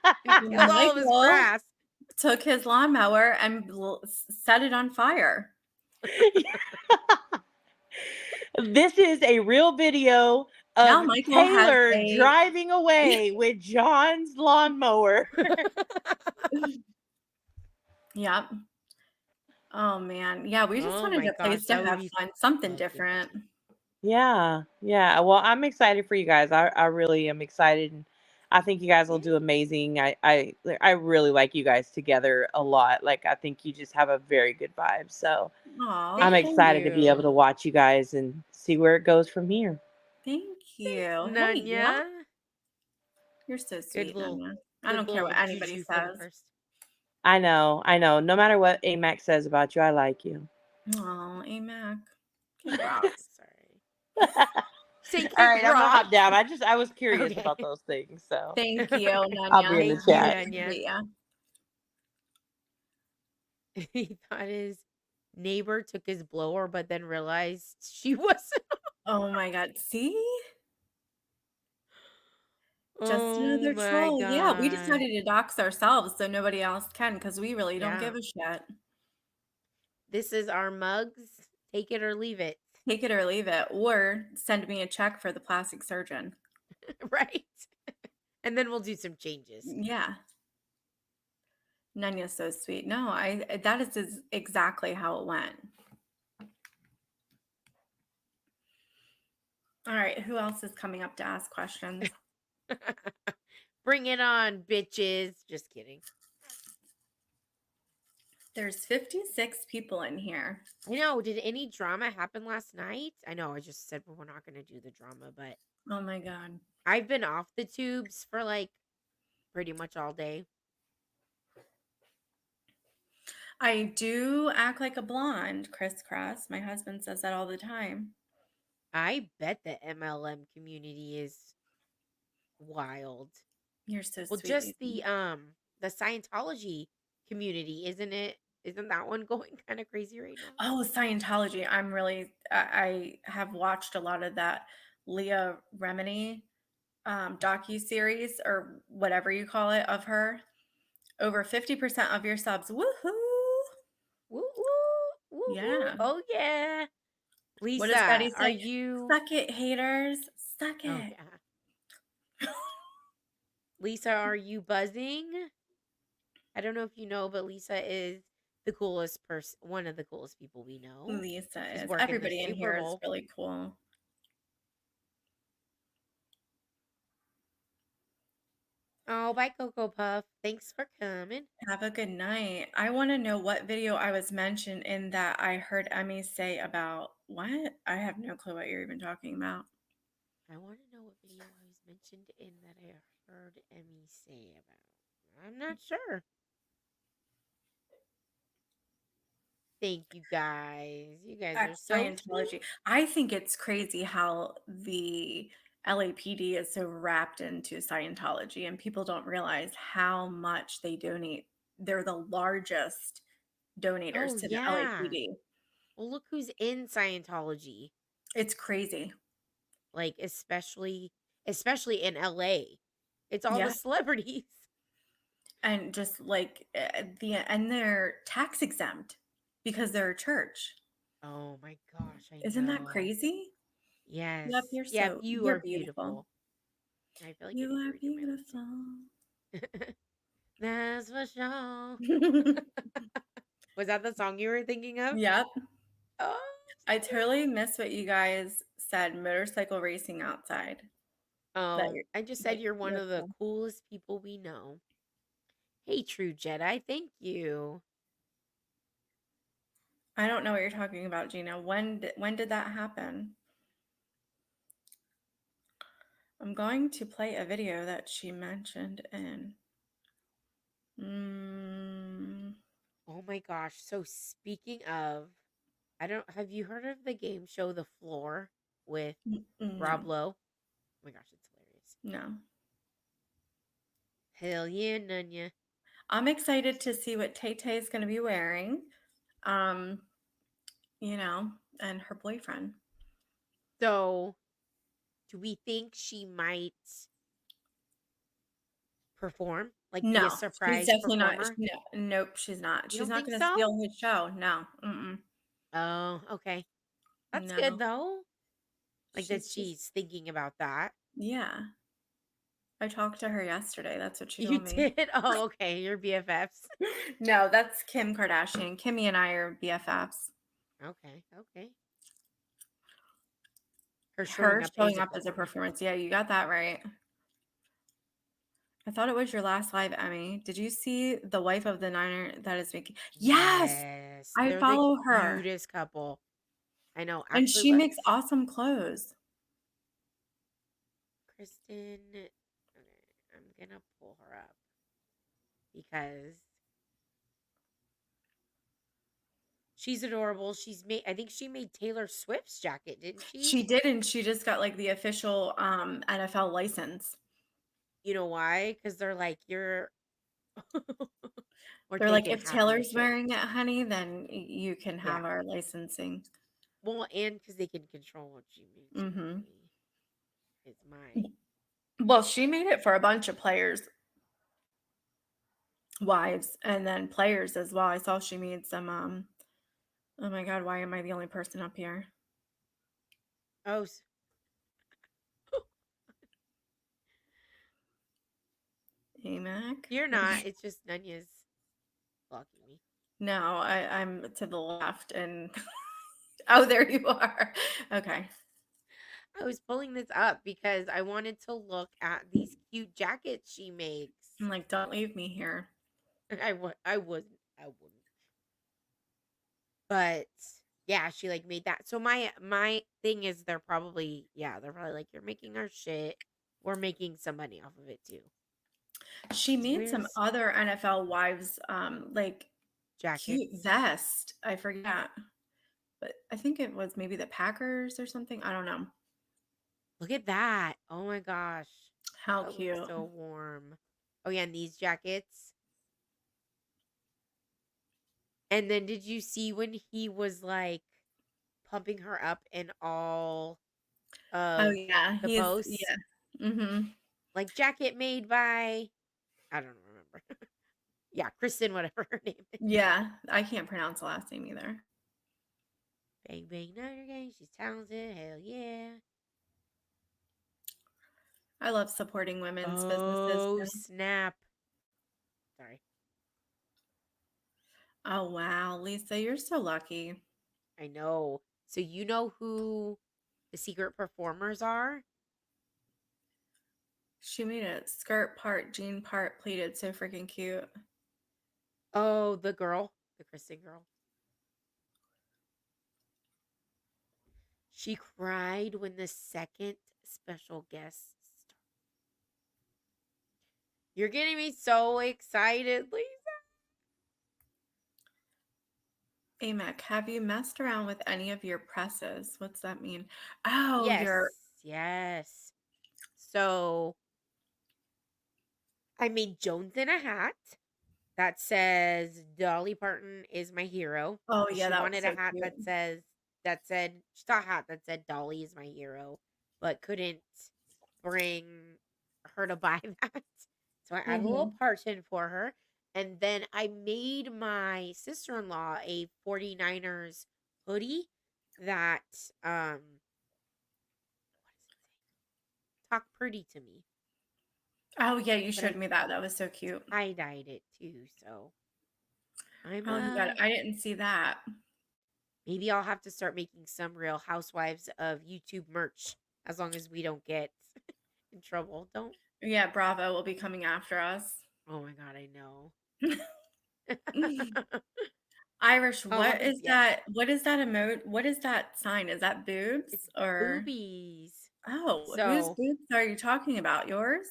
And killed all of his Michael grass. took his lawnmower and set it on fire. This is a real video Now of Michael has Taylor a driving away with John's lawnmower. yep. Oh man. Yeah, we just Oh wanted my a place gosh, to that would have be fun, something such a good different. time. Yeah, yeah. Well, I'm excited for you guys. I really am excited, and I think you guys will Yeah. do amazing. I really like you guys together a lot. Like I think you just have a very good vibe. So Oh, I'm Thank excited to be able you. to watch you guys and see where it goes from here. thank Thanks, you. Hey, yeah, Nanya. you're so Good sweet, little Nana. I good don't care little what anybody juju for the says. first. I know, I know. No matter what Amac says about you, I like you. Oh, Amac. Kick rocks. Sorry. All Say kick right, I'm gonna hop rocks. down. I was curious Okay. about those things, so Thank you, I'll be Nanya. in the Thank you, chat. Nice to Nanya. meet ya. He thought his neighbor took his blower, but then realized she wasn't. Oh my god. See? Just Oh another my troll. Yeah, we gosh. decided to dox ourselves so nobody else can because we really don't Yeah. give a shit. This is our mugs. Take it or leave it. Take it or leave it, or send me a check for the plastic surgeon. Right. And then we'll do some changes. Yeah. Nanya's so sweet. No, that is exactly how it went. All right, who else is coming up to ask questions? Bring it on, bitches. Just kidding. There's 56 people in here. I know. Did any drama happen last night? I know I just said we're not going to do the drama, but Oh my god. I've been off the tubes for like pretty much all day. I do act like a blonde, crisscross. My husband says that all the time. I bet the MLM community is wild. You're so Well, sweet, just Lacey. the Scientology community, isn't it? Isn't that one going kind of crazy right now? Oh, Scientology. I have watched a lot of that Leah Remini docu-series or whatever you call it of her. Over 50% of your subs. Woohoo! Woo woo woo woo. Yeah. Oh yeah, What does Betty Lisa, are say? you? Suck it, haters. Suck Oh it. yeah. Lisa, are you buzzing? I don't know if you know, but Lisa is the coolest person, one of the coolest people we know. Lisa She's is. working the Everybody in Super here is Bowl. really cool. Oh, bye, Cocoa Puff. Thanks for coming. Have a good night. I want to know what video I was mentioned in that I heard Emmy say about what? I have no clue what you're even talking about. I want to know what video I was mentioned in that I heard Emmy say about. I'm not sure. Thank you guys. You guys are so sweet. Scientology. I think it's crazy how the LAPD is so wrapped into Scientology and people don't realize how much they donate. They're the largest donators Oh, to the yeah. LAPD. Well, look who's in Scientology. It's crazy. Like, especially in LA. It's all the Yeah. celebrities. And just like they're tax exempt because they're a church. Oh my gosh, I Isn't that know. crazy? Yes. Yep, Yep, you you're are beautiful. beautiful. I feel like I You need to are redo my beautiful. list. That's for sure. Was that the song you were thinking of? Yep. Oh, I totally miss what you guys said, motorcycle racing outside. That oh, you're I just that said you're one you're of the cool. coolest people we know. Hey, True Jedi, thank you. I don't know what you're talking about, Gina. When did that happen? I'm going to play a video that she mentioned in. Mm, Oh my gosh. So speaking of, I don't have you heard of the game show The Floor with Rob no, Lowe? Oh my gosh, it's hilarious. no. Hell yeah, Nunya. I'm excited to see what Tay Tay is going to be wearing. Um, you know, and her boyfriend. So, do we think she might perform? Like be a No, she's surprise definitely not. performer? No, nope, she's not. You She's don't not think going to so? steal his show. No, mm-mm. Oh, okay. That's good No. though. Like that She's just, she's thinking about that. yeah. I talked to her yesterday. That's what she You told me. did? Oh, okay. Your BFFs. No, that's Kim Kardashian. Kimmy and I are BFFs. Okay, okay. Her showing Her up is showing a up as a performance. performance. Yeah, you got that right. I thought it was your last live, Emmy. Did you see the wife of the Niner that is making? Yes, Yes, I they're the follow her, cutest couple. I know. and Actually, she makes let's awesome clothes. Kristen. Okay, I'm gonna pull her up because she's adorable. She's made. I think she made Taylor Swift's jacket, didn't she? She did, and she just got like the official NFL license. You know why? Because they're like you're. We're They're like, taking if half of the Taylor's shit. wearing it, honey, then you can Yeah. have our licensing. Well, and because they can control what you make Hmm. is my. Well, she made it for a bunch of players' wives and then players as well. I saw she made some. Oh my God, why am I the only person up here? Oh, AMAC? you're not. It's just Nunya's blocking me. No, I'm to the left and oh, there you are. Okay. I was pulling this up because I wanted to look at these cute jackets she makes. I'm like, don't leave me here. I wouldn't. I wouldn't. But yeah, she like made that. So my thing is they're probably like you're making our shit. We're making some money off of it too. She 'Cause made some where's other NFL wives like cute jackets? vest. I forget. But I think it was maybe the Packers or something. I don't know. Look at that. Oh my gosh. How That looks cute. so warm. Oh yeah, and these jackets. And then did you see when he was like pumping her up in all Oh of yeah, the he's posts? yeah. Mm-hmm. Like jacket made by I don't remember. Yeah, Kristen, whatever her name is. Yeah, I can't pronounce the last name either. Bang bang Niner Gang. She's talented. Hell yeah. I love supporting women's businesses Oh, too. snap. Sorry. Oh, wow. Lisa, you're so lucky. I know. So you know who the secret performers are? She made a skirt part, jean part, pleated. So freaking cute. Oh, the girl, the Kristen girl. She cried when the second special guest started. You're getting me so excited, Lisa. Amek, have you messed around with any of your presses? What's that mean? Oh, Yes, your yes. So I made Jones in a hat that says Dolly Parton is my hero. oh 'Cause yeah, she that was wanted a so hat cute. that said she saw a hat that said Dolly is my hero, but couldn't bring her to buy that. So I added a little Hmm. part in for her. And then I made my sister-in-law a 49ers hoodie that what does it say? Talk pretty to me. Oh yeah, you But showed I me that. That was so cute. tie-dyed it too, so I'm Oh, you got it. I didn't see that. maybe I'll have to start making some Real Housewives of YouTube merch as long as we don't get in trouble. Don't. Yeah, Bravo will be coming after us. Oh my god, I know. Irish, Call what them, is yes. that? What is that emote? What is that sign? Is that It's boobs or boobies. oh, whose So boobs are you talking about? Yours?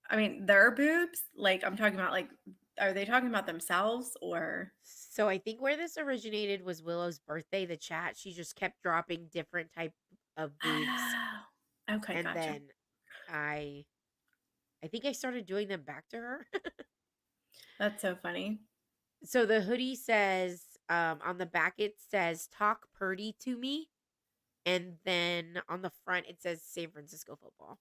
I mean, their boobs? Like I'm talking about like are they talking about themselves or so I think where this originated was Willow's birthday, the chat. She just kept dropping different type of boobs. Oh, okay, And gotcha. then I I think I started doing them back to her. That's so funny. So the hoodie says, on the back it says talk purdy to me. And then on the front it says San Francisco football.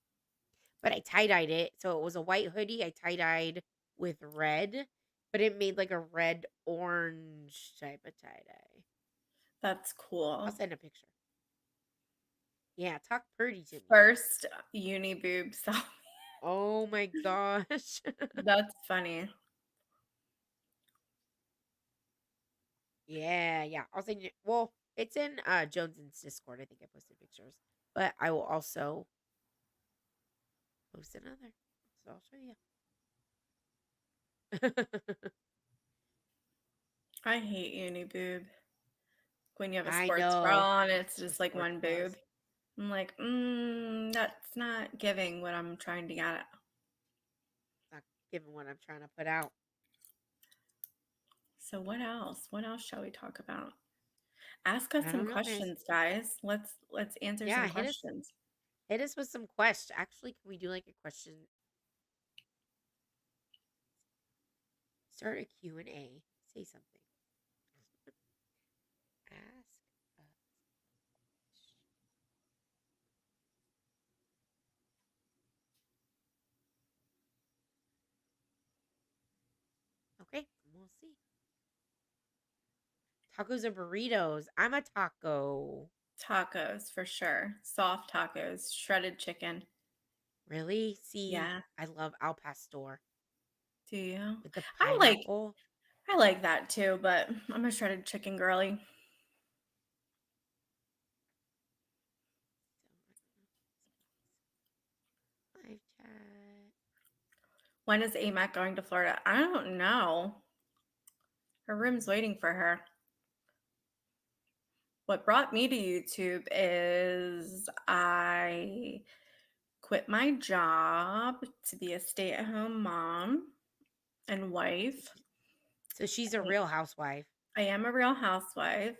But I tie-dyed it. So it was a white hoodie I tie-dyed with red, but it made like a red orange type of tie-dye. That's I'll cool. send a picture. Yeah, talk pretty to me. First uni boob selfie. Oh my gosh. That's funny. Yeah, yeah. I'll send you. Well, it's in Jones's Discord. I think I posted pictures, but I will also post another. So I'll show you. I hate uni boob. When you have a I sports bra know. on, it's The just like sports one boob. bras. I'm like, that's not giving what I'm trying to get at. Not given what I'm trying to put out. So what else? What else shall we talk about? Ask us I some don't know, guys. questions, guys. Let's answer Yeah, some questions. hit us with some questions. Actually, can we do like a question? Start a Q&A. Say something. Ask us. Okay, we'll see. Tacos or burritos? I'm a taco. Tacos for sure. Soft tacos, shredded chicken. Really? See, Yeah. I love al pastor Do you? with the I like pineapple. I like that too, but I'm a shredded chicken girly. Live chat. When is AMAC going to Florida? I don't know. Her room's waiting for her. What brought me to YouTube is I quit my job to be a stay-at-home mom and wife. So she's a real housewife. I am a real housewife,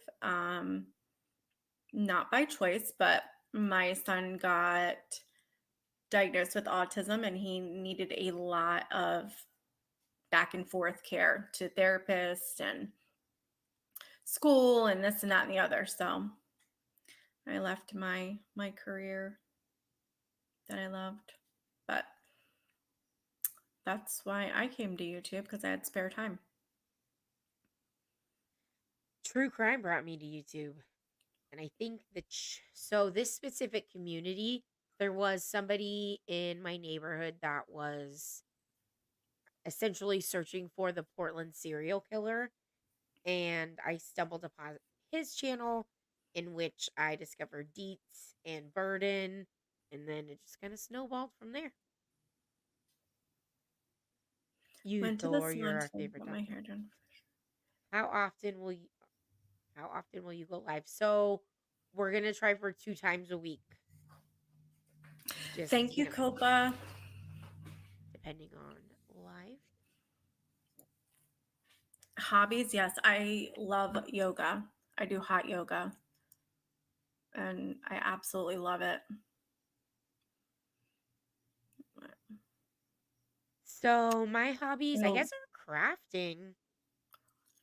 not by choice, but my son got diagnosed with autism and he needed a lot of back and forth care to therapists and school and this and that and the other. So I left my career that I loved. But that's why I came to YouTube because I had spare time. True crime brought me to YouTube. And I think so this specific community there was somebody in my neighborhood that was essentially searching for the Portland serial killer, and I stumbled upon his channel, in which I discovered Deets and Burden, and then it just kind of snowballed from there. You, Went to the Thor, salon you're our today to favorite get my doctor. hair done. How often will you? How often will you go live? So we're gonna try for 2 times a week. Just Thank you, Copa. depending on live. Hobbies, yes, I love yoga. I do hot yoga, and I absolutely love it. So my hobbies, I Oh, guess, are crafting.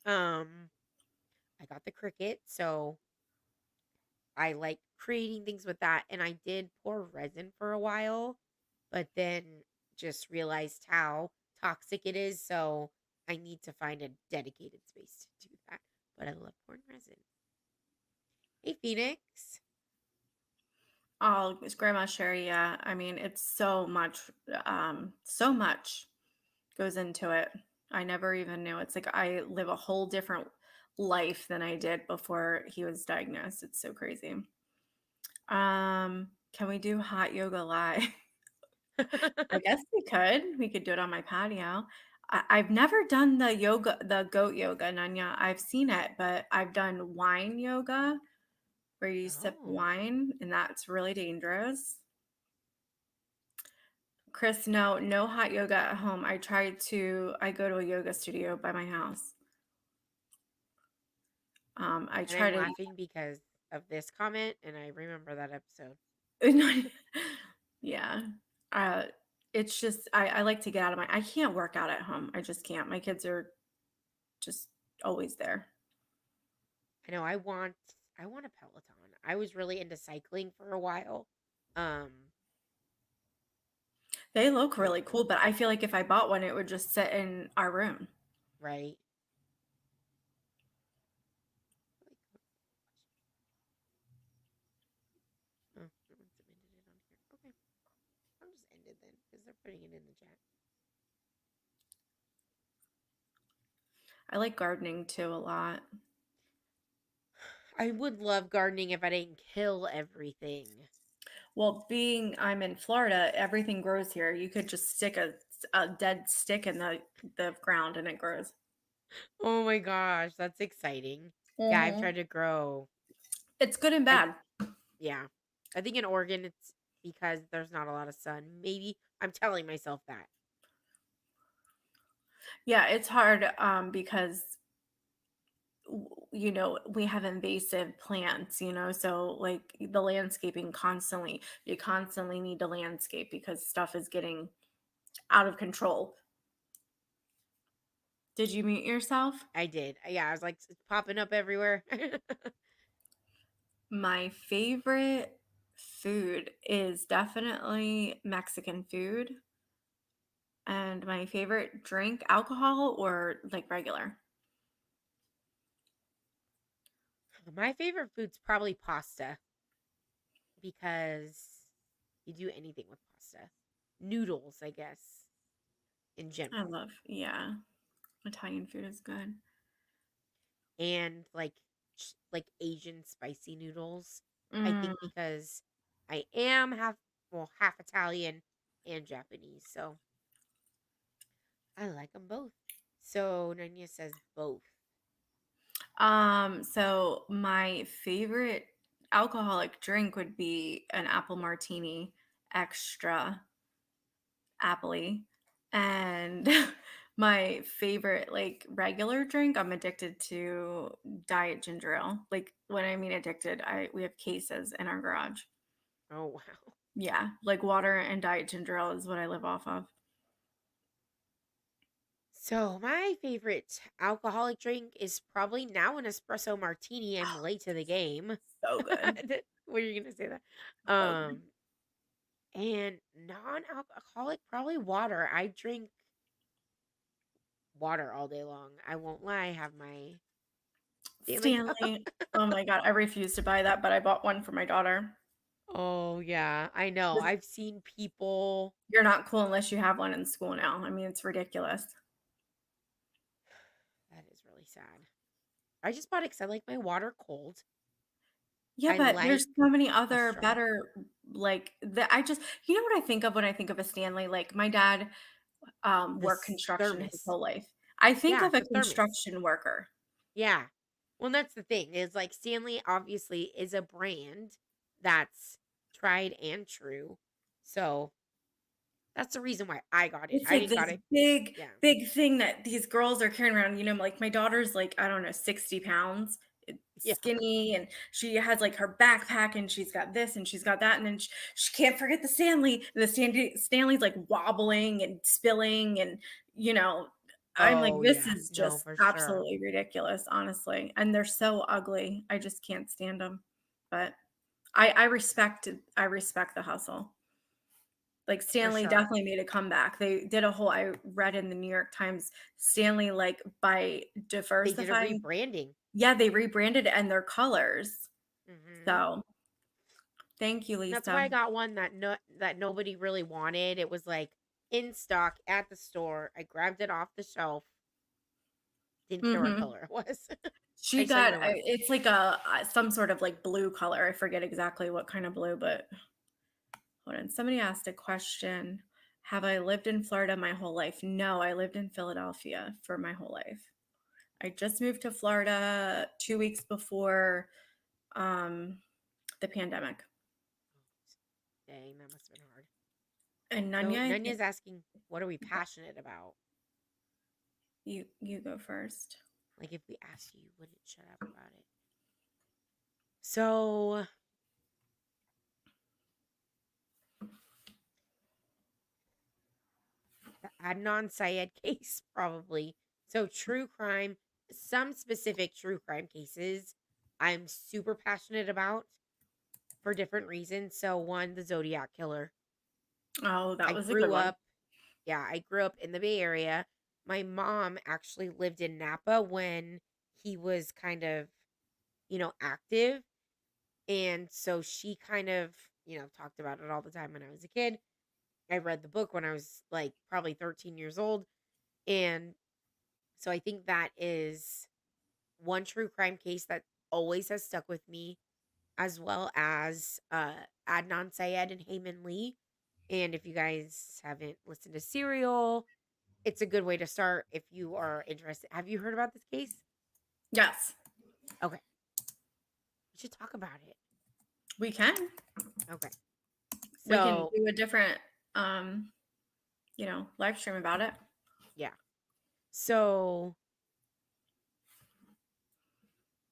Um, I got the Cricut, so I like creating things with that. And I did pour resin for a while, but then just realized how toxic it is. So I need to find a dedicated space to do that. But I love pouring resin. Hey, Phoenix. oh, it's Grandma Sherry. Yeah, I mean, it's so much goes into it. I never even knew. It's like I live a whole different life than I did before he was diagnosed. It's so crazy. Can we do hot yoga live? I guess we could. We could do it on my patio. I've never done the goat yoga, Nanya. I've seen it, but I've done wine yoga where you sip Oh, wine, and that's really dangerous. Chris, no, no hot yoga at home. I go to a yoga studio by my house. I and try I'm to, laughing because of this comment, and I remember that episode. yeah. Uh, it's just, I like to get out of I can't work out at home. I just can't. My kids are just always there. I know I want a Peloton. I was really into cycling for a while. Um, They look but really cool, but I feel like if I bought one, it would just sit in our room. right. Oh, no one submitted it on here. Okay, I'll just end it then because they're putting it in the chat. I like gardening too a lot. I would love gardening if I didn't kill everything. Well, being I'm in Florida, everything grows here. You could just stick a dead stick in the ground and it grows. Oh my gosh, that's exciting. Yeah, I've Hmm. tried to grow. It's good and I bad. yeah. I think in Oregon it's because there's not a lot of sun. Maybe I'm telling myself that. Yeah, it's hard because we have invasive plants, so like the landscaping you constantly need to landscape because stuff is getting out of control. Did you mute yourself? I did. Yeah, I was like it's popping up everywhere. My favorite food is definitely Mexican food. And my favorite drink, alcohol or like regular? My favorite food's probably pasta because you do anything with pasta. Noodles, I guess, in I general. love, yeah, Italian food is good. And like Asian spicy noodles. I Mm, think because I am half Italian and Japanese, so I like them both. So Nanya says both. so my favorite alcoholic drink would be an apple martini extra appley. And my favorite like regular drink, I'm addicted to diet ginger ale. Like when I mean addicted, I we have cases in our garage. Oh wow. Yeah, like water and diet ginger ale is what I live off of. So my favorite alcoholic drink is probably now an espresso martini. I'm late to the game. So good. Were you gonna say that? So good. And non-alcoholic probably water. I drink water all day long. I won't lie. I have my Stanley Cup. Stanley. Oh my god, I refuse to buy that, but I bought one for my daughter. Oh, yeah. I know. This- I've seen people. You're not cool unless you have one in school now. I mean, it's ridiculous. That is really sad. I just bought it because I like my water cold. Yeah, I but there's like so many a other straw. better like the I just you know what I think of when I think of a Stanley? Like my dad worked construction his Thermos. whole life. I think Yeah, of a the thermos. construction worker. Yeah. Well, that's the thing is like Stanley obviously is a brand that's tried and true. So that's the reason why I got it. It's I like didn't got this it. big, Yeah. big thing that these girls are carrying around. You know, like my daughter's like, I don't know, 60 pounds, Yeah. skinny, and she has like her backpack and she's got this and she's got that. And then she can't forget the Stanley. And the Stanley's like wobbling and spilling. And, you know, I'm like, Oh, this yeah. is No, just for sure. absolutely ridiculous, honestly. And they're so ugly. I just can't stand them. But I respect the hustle. Like For Stanley sure. definitely made a comeback. They did a whole I read in the New York Times, Stanley, like, by They did a diversifying. rebranding. Yeah, they rebranded and their colors. Hmm. So, thank you, That's why Lisa. I got one that nobody really wanted. It was like in stock at the store. I grabbed it off the shelf. Didn't care what Mhm. color it was. I She just like got my water cold. it's like some sort of, like, blue color. I forget exactly what kind of blue, but hold on. Somebody asked a question. Have I lived in Florida my whole life? No, I lived in Philadelphia for my whole life. I just moved to Florida 2 weeks before, um, the pandemic. Dang, that must have been hard. And So Nanya, I think Nanya's asking, what are we passionate about? you go first. Like if we asked you, you wouldn't shut up about it. So the Adnan Syed case, probably. So true crime, some specific true crime cases I'm super passionate about for different reasons. So one, the Zodiac killer. Oh, that I was a good grew one. up, yeah, I grew up in the Bay Area. My mom actually lived in Napa when he was kind of, active. And so she kind of, talked about it all the time when I was a kid. I read the book when I was like probably 13 years old. And so I think that is one true crime case that always has stuck with me, as well as Adnan Syed and Heyman Lee. And if you guys haven't listened to Serial, it's a good way to start if you are interested. Have you heard about this case? Yes, Okay. We should talk about it. we can. Okay. We can So, do a different live stream about it. yeah. So,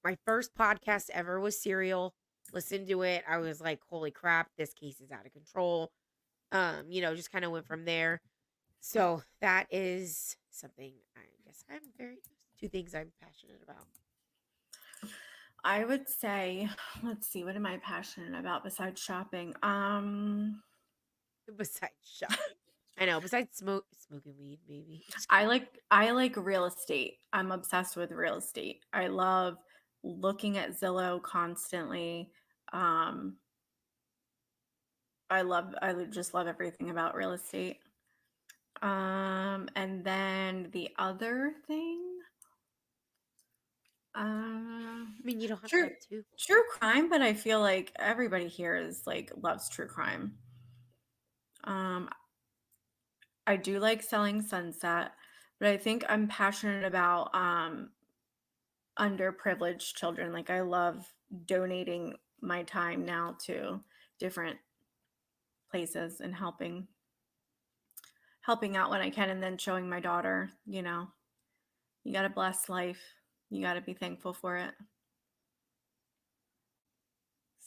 my first podcast ever was Serial. Listened to it. I was like, holy crap, this case is out of control. Just kind of went from there. So, that is something I guess I'm very, two things I'm passionate about. I would say, let's see, what am I passionate about besides shopping? Besides shopping. I know, besides smoking weed, maybe. Just I like real estate. I'm obsessed with real estate. I love looking at Zillow constantly. Um, I just love everything about real estate. And then the other thing, uh, I mean, you don't have to true have two. true crime, but I feel like everybody here is like loves true crime. Um, I do like selling Sunset, but I think I'm passionate about underprivileged children. Like I love donating my time now to different places and helping out when I can and then showing my daughter, you got to bless life. You got to be thankful for it. You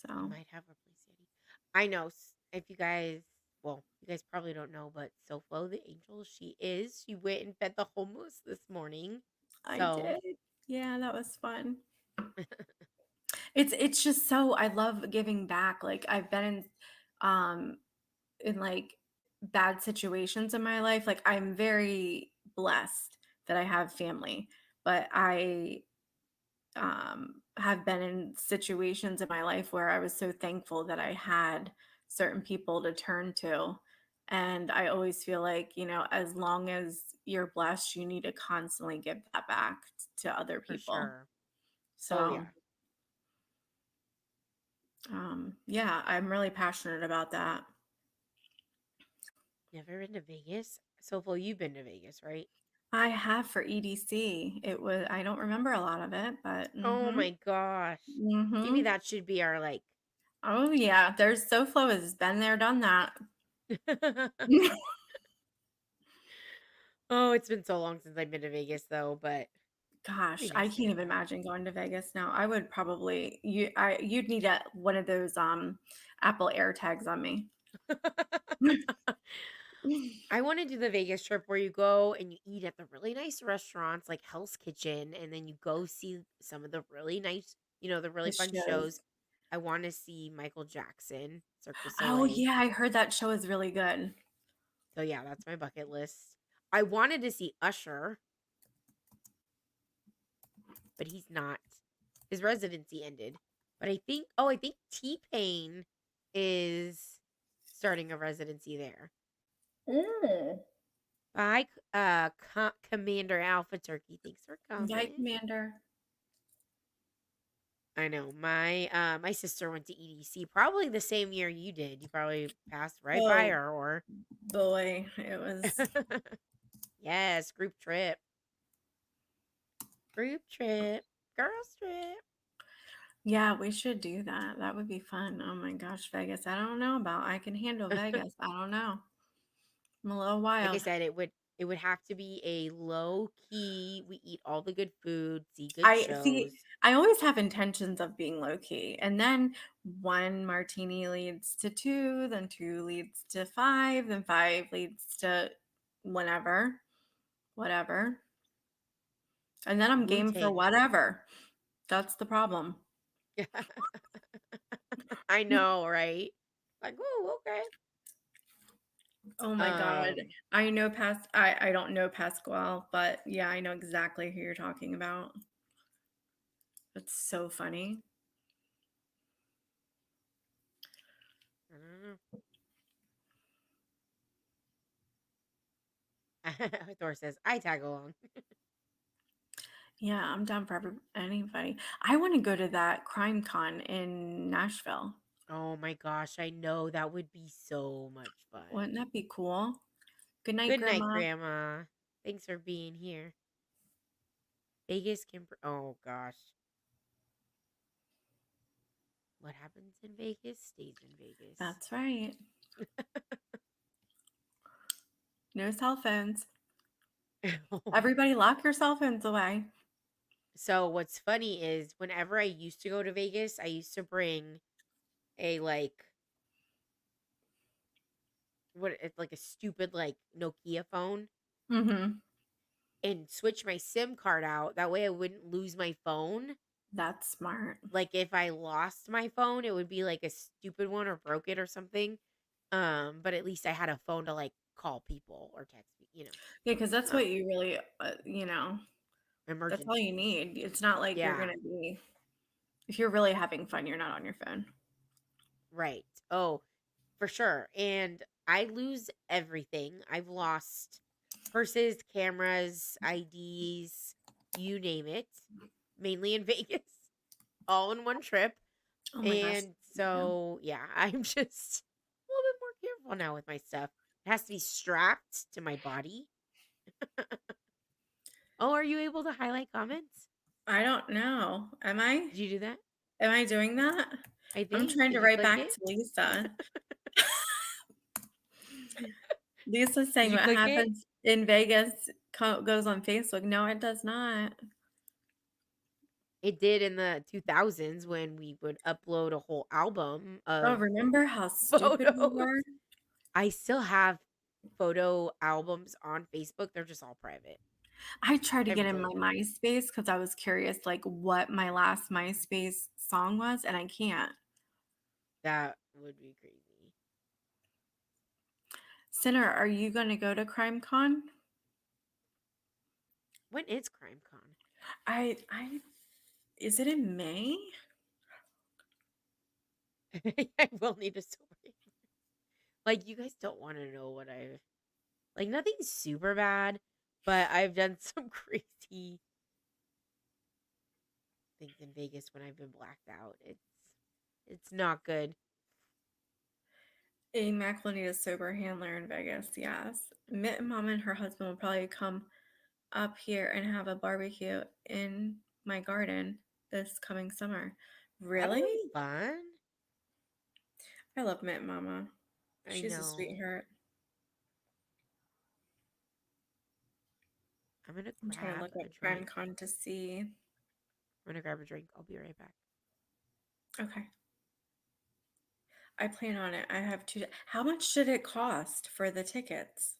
So, might have a place, Annie. I know. If you guys, well, you guys probably don't know, but Soflo the angel, she went and fed the homeless this morning. I So, did. Yeah, that was fun. It's just so I love giving back. Like I've been in like bad situations in my life. Like I'm very blessed that I have family, but have been in situations in my life where I was so thankful that I had certain people to turn to. And I always feel like, as long as you're blessed, you need to constantly give that back to other For people. sure. Oh So, yeah. yeah, I'm really passionate about that. Never been to Vegas? So, well, you've been to Vegas, right? I have for EDC. I don't remember a lot of it, but Oh my gosh. Maybe mm-hmm. that should be our like. Oh yeah, there's SoFlo has been there, done that. Oh, it's been so long since I've been to Vegas though, but it'd be Gosh, I nice to can't go even back. imagine going to Vegas now. I would probably you'd need one of those Apple Air tags on me. I want to do the Vegas trip where you go and you eat at the really nice restaurants like Hell's Kitchen, and then you go see some of the really nice, the really The fun shows. shows. I want to see Michael Jackson, Cirque du Oh Soleil. yeah, I heard that show is really good. So yeah, that's my bucket list. I wanted to see Usher, but he's not. His residency ended. But I think T-Pain is starting a residency there. Mm. Bye, Commander Alpha Turkey. Thanks for Yay, coming. Commander. I know my sister went to EDC probably the same year you did. You probably passed right by Oh her, or boy, it was. yes, group trip, girls trip. Yeah, we should do that. That would be fun. Oh my gosh, Vegas. I don't know about. I can handle Vegas. I don't know. I'm a little Like I wild. said, it would have to be a low key. We eat all the good food, see good I see. shows. I always have intentions of being low key, and then one martini leads to two, then two leads to five, then five leads to whatever, whatever, and then I'm Wu game for Tang. whatever. That's the problem. I know, right? Like, oh, okay. Oh my God. Um, I don't know Pasquale, but yeah, I know exactly who you're talking about. It's so funny. I don't know. Thor says, I tag along. Yeah, I'm down for anybody. I want to go to that crime con in Nashville. Oh my gosh, I know that would be so much Wouldn't fun. that be cool? Good night, Good night, Grandma. Grandma. Thanks for being here. Vegas can. Oh gosh. What happens in Vegas stays in Vegas. That's right. No cell phones. Everybody lock your cell phones away. So what's funny is whenever I used to go to Vegas, I used to bring a it's like a stupid like Nokia phone Mm-hmm. and switch my SIM card out. That way I wouldn't lose my phone. That's smart. Like if I lost my phone, it would be like a stupid one or broke it or something. But at least I had a phone to like call people or text, Yeah, because that's what um, you really, that's all you emergencies. need. It's not like you're Yeah, going to be, if you're really having fun, you're not on your phone. right. Oh, for sure. And I lose everything. I've lost purses, cameras, IDs, you name it, mainly in Vegas, all in one trip. Oh my gosh. And Yeah. so, yeah, I'm just a little bit more careful now with my stuff. It has to be strapped to my body. Oh, are you able to highlight comments? I don't know. Am I? Did you do that? Am I doing that? I I'm think. trying to Did you write click back it? to Lisa. Lisa's Did saying you what click it? happens in Vegas goes on Facebook. No, it does not. It did in the 2000s when we would upload a whole album Oh, of remember how stupid we photos. were? I still have photo albums on Facebook. They're just all private. I tried to I get haven't in my deleted them. MySpace because I was curious, like, what my last MySpace song was, and I can't. That would be crazy. Sinner, are you going to go to CrimeCon? When is CrimeCon? I Is it in May? I will need a story. Like, you guys don't want to know what I've like. Nothing super bad, but I've done some crazy things in Vegas when I've been blacked out. It's not good. A Mac will need a sober handler in Vegas. Yes. Mitt Mom and her husband will probably come up here and have a barbecue in my garden this coming summer. That would Really? be fun. I love Mitt Mama. I She's a know. sweetheart. I'm gonna I'm trying to grab look a up drink. CrimeCon to see. I'm gonna grab a drink. I'll be right back. Okay. I plan on it. I have two. How much did it cost for the tickets?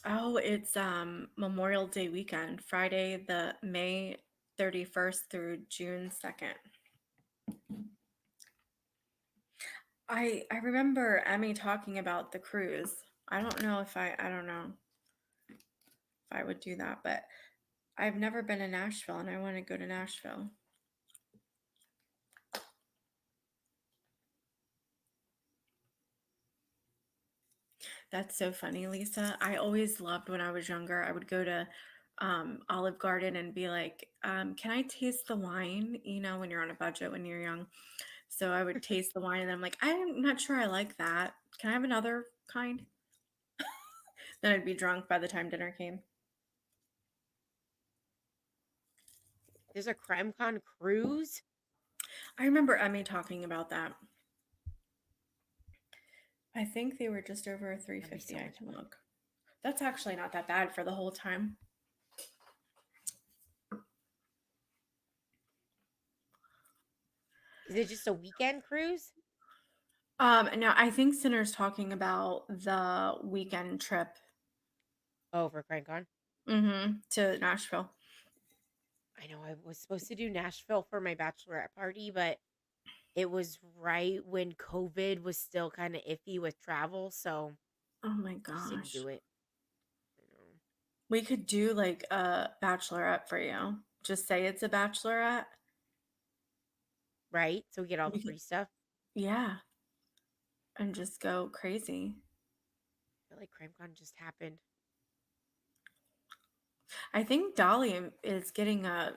Oh, it's Memorial Day weekend, Friday the May 31st through June 2nd. I remember Emmy talking about the cruise. I don't know if I don't know if I would do that, but I've never been to Nashville and I want to go to Nashville. That's so funny, Lisa. I always loved when I was younger. I would go to Olive Garden and be like, can I taste the wine? You know, when you're on a budget when you're young. So I would taste the wine and I'm like, I'm not sure I like that. Can I have another kind? Then I'd be drunk by the time dinner came. There's a CrimeCon cruise. I remember Emmy talking about that. I think they were just over That'd be 350. so I much can fun. look. That's actually not that bad for the whole time. Is it just a weekend cruise? Now I think Sinner's talking about the weekend trip Oh, for CrimeCon. to Nashville. I know I was supposed to do Nashville for my bachelorette party, but it was right when COVID was still kind of iffy with travel, so Oh my just didn't gosh. do it. I know. We could do like a bachelorette for you. Just say it's a bachelorette. Right? So we get all the We could, free stuff. yeah, and just go crazy. I feel like CrimeCon just happened. I think Dolly is getting a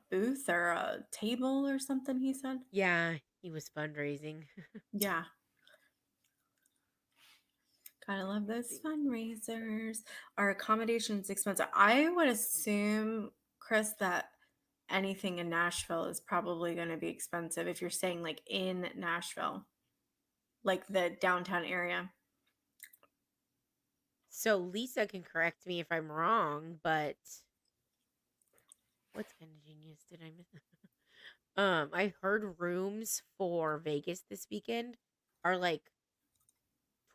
booth or a table or something, he said. Yeah, he was fundraising. Yeah. Gotta love those See. fundraisers. Are accommodations expensive? I would assume, Chris, that anything in Nashville is probably going to be expensive if you're staying like in Nashville, like the downtown area. So Lisa can correct me if I'm wrong, but what's kind of genius did I miss? I heard rooms for Vegas this weekend are like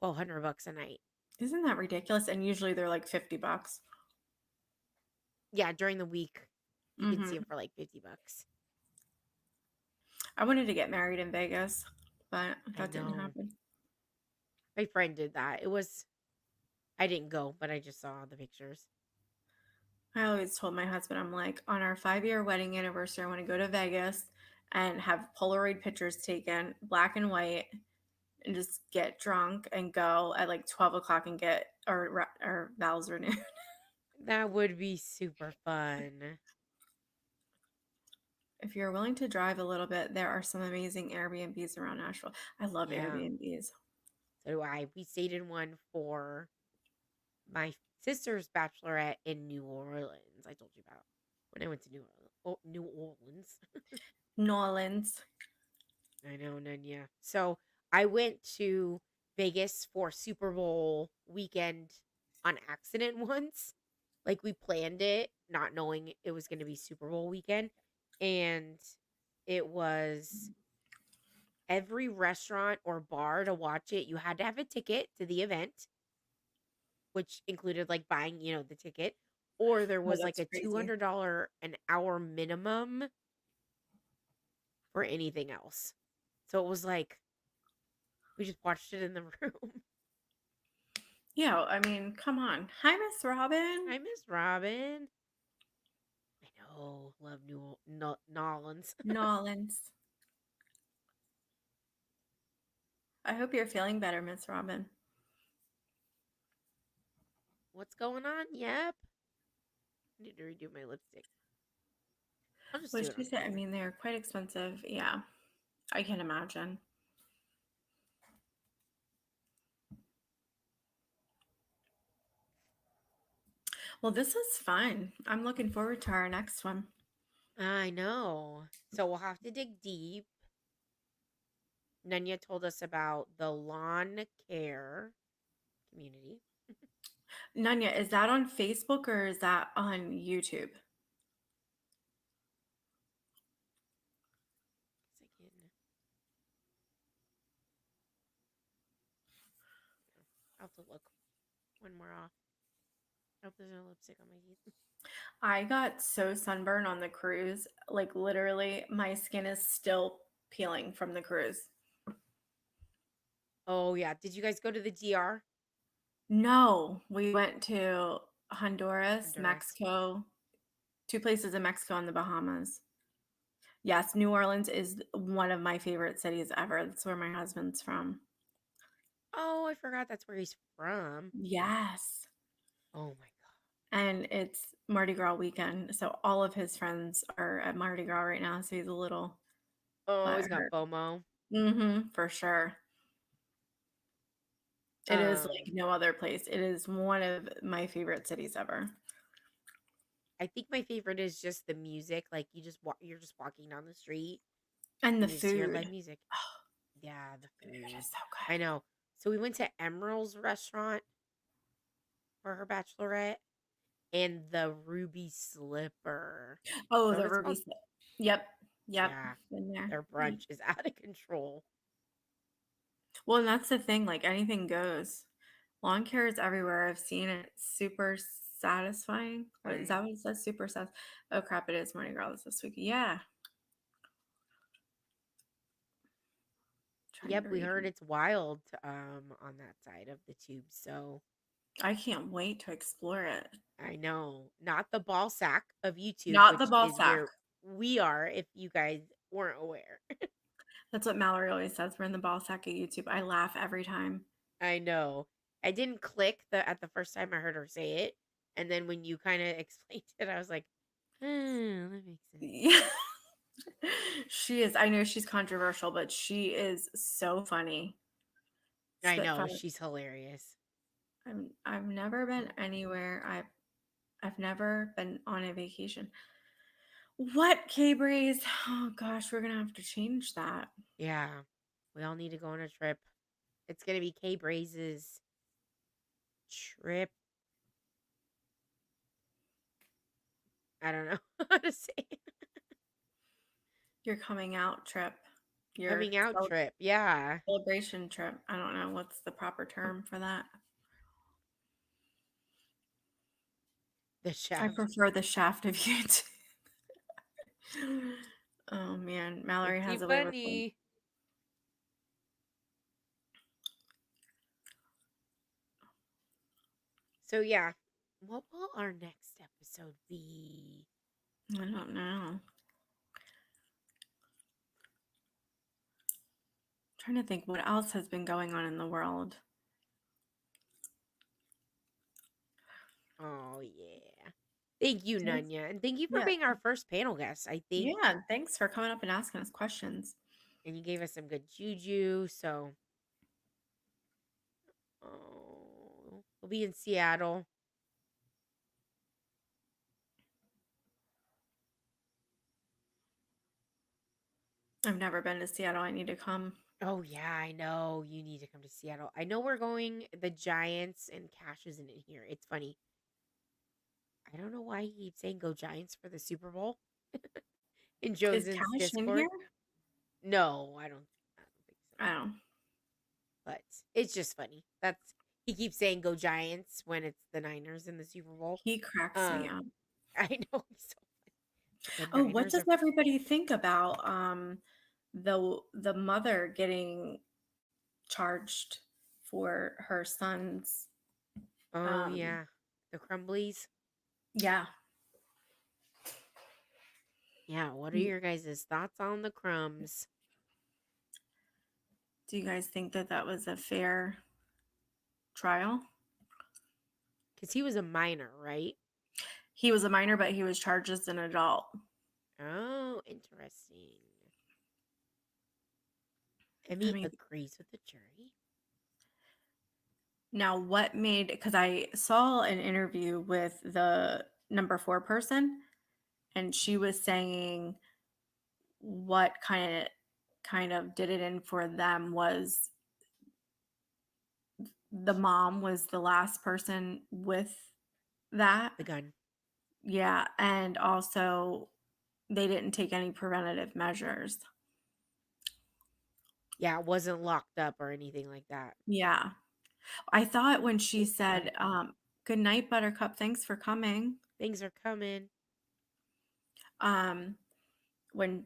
$1,200 a night. Isn't that ridiculous? And usually they're like $50. Yeah, during the week you can see Hmm. them for like $50. I wanted to get married in Vegas, but I that didn't know. happen. My friend did that. I didn't go, but I just saw the pictures. I always told my husband, I'm like, on our 5-year wedding anniversary, I want to go to Vegas and have Polaroid pictures taken, black and white, and just get drunk and go at like 12 o'clock and get our vows renewed. That would be super fun. If you're willing to drive a little bit, there are some amazing Airbnbs around Nashville. I love Yeah. Airbnbs. So do I. We stayed in one for my sister's bachelorette in New Orleans. I told you about when I went to New Orleans. Oh, New Orleans. New Orleans. I know, Nanya. So I went to Vegas for Super Bowl weekend on accident once. Like we planned it, not knowing it was going to be Super Bowl weekend. And it was every restaurant or bar to watch it. You had to have a ticket to the event, which included like buying, the ticket, or there Oh, was like that's a crazy. $200 an hour minimum for anything else. So it was like we just watched it in the room. Yeah, I mean, come on. Hi, Miss Robin. Hi, Miss Robin. I know, love Nolans. Nolans. I hope you're feeling better, Miss Robin. What's going on? Yep. I need to redo my lipstick. I'll just What do did it you on say? I camera. mean, they're quite expensive. Yeah, I can imagine. Well, this is fun. I'm looking forward to our next one. I know. So we'll have to dig deep. Nanya told us about the lawn care community. Nanya, is that on Facebook or is that on YouTube? I can. I'll have to look when we're off. I hope there's no lipstick on my teeth. I got so sunburned on the cruise. Like, literally, my skin is still peeling from the cruise. Oh yeah. Did you guys go to the DR? No, we went to Honduras, Honduras. Mexico, two places in Mexico and the Bahamas. Yes, New Orleans is one of my favorite cities ever. That's where my husband's from. Oh, I forgot that's where he's from. Yes. Oh my god. And it's Mardi Gras weekend. So all of his friends are at Mardi Gras right now. So he's a little Oh, he's got butthurt. FOMO. For sure. It is like Um, no other place. It is one of my favorite cities ever. I think my favorite is just the music. Like you're just walking down the street And the and you just hear food. live music. Yeah, the Food food. is so I good. know. So we went to Emerald's restaurant for her bachelorette and the Ruby Slipper. Is Oh, that what the it's Ruby called? Slip. Yep. Yep. Yeah. Been there. Their brunch is out of control. Well, and that's the thing. Like anything goes. Lawn care is everywhere. I've seen it. Super satisfying. What is that? What it says? Super satisfying. Oh crap! It is Mardi Gras this week. Yeah. Trying Yep, to we read. heard it's wild on that side of the tube. So I can't wait to explore it. I know. Not the ball sack of YouTube, Not the which ball is sack. where we are if you guys weren't aware. That's what Mallory always says. We're in the ball sack of YouTube. I laugh every time. I know. I didn't click the at the first time I heard her say it. And then when you kind of explained it, I was like, that makes sense. Yeah. She is. I know she's controversial, but she is so funny. I know. Spitfire. She's hilarious. I've never been anywhere. I've never been on a vacation. What, K-Breeze? Oh gosh, we're gonna have to change that. Yeah. We all need to go on a trip. It's going to be K Braze's trip. I don't know how to say it. Your coming out trip. Your Coming out trip. Yeah. celebration trip. I don't know what's the proper term for that. The I shaft. prefer the shaft of YouTube. Oh man, Mallory It's too has a way with them. funny. So, yeah. What will our next episode be? I don't know. Trying to think what else has been going on in the world. Oh, yeah. Thank you, Thanks. Nunya. And thank you for Yeah. being our first panel guest, I think. Yeah. Thanks for coming up and asking us questions. And you gave us some good juju. So, oh, we'll be in Seattle. I've never been to Seattle. I need to come. Oh, yeah, I know. You need to come to Seattle. I know we're going the Giants, and Cash isn't in here. It's funny. I don't know why he keeps saying go Giants for the Super Bowl in Is Josen's Cash in Discord. here? No, I don't think so. I don't. But it's just funny. He keeps saying "Go Giants" when it's the Niners in the Super Bowl. He cracks me Um, up. I know he's so but the Oh, what Niners does are everybody think about the mother getting charged for her son's oh um yeah, the Crumblies. yeah. Yeah, what are Mm, your guys' thoughts on the crumbs? do you guys think that that was a fair trial? Because he was a minor, right? He was a minor, but he was charged as an adult. Oh, interesting. I Emmy mean, agrees with the jury. now what made, because I saw an interview with the number 4 person, and she was saying what kind of did it in for them was the mom was the last person with that. The gun. Yeah, and also they didn't take any preventative measures. Yeah, it wasn't locked up or anything like that. Yeah. I thought when she Thanks, said, Buttercup. "Good night, Buttercup. Thanks for coming." Things are coming. Um, when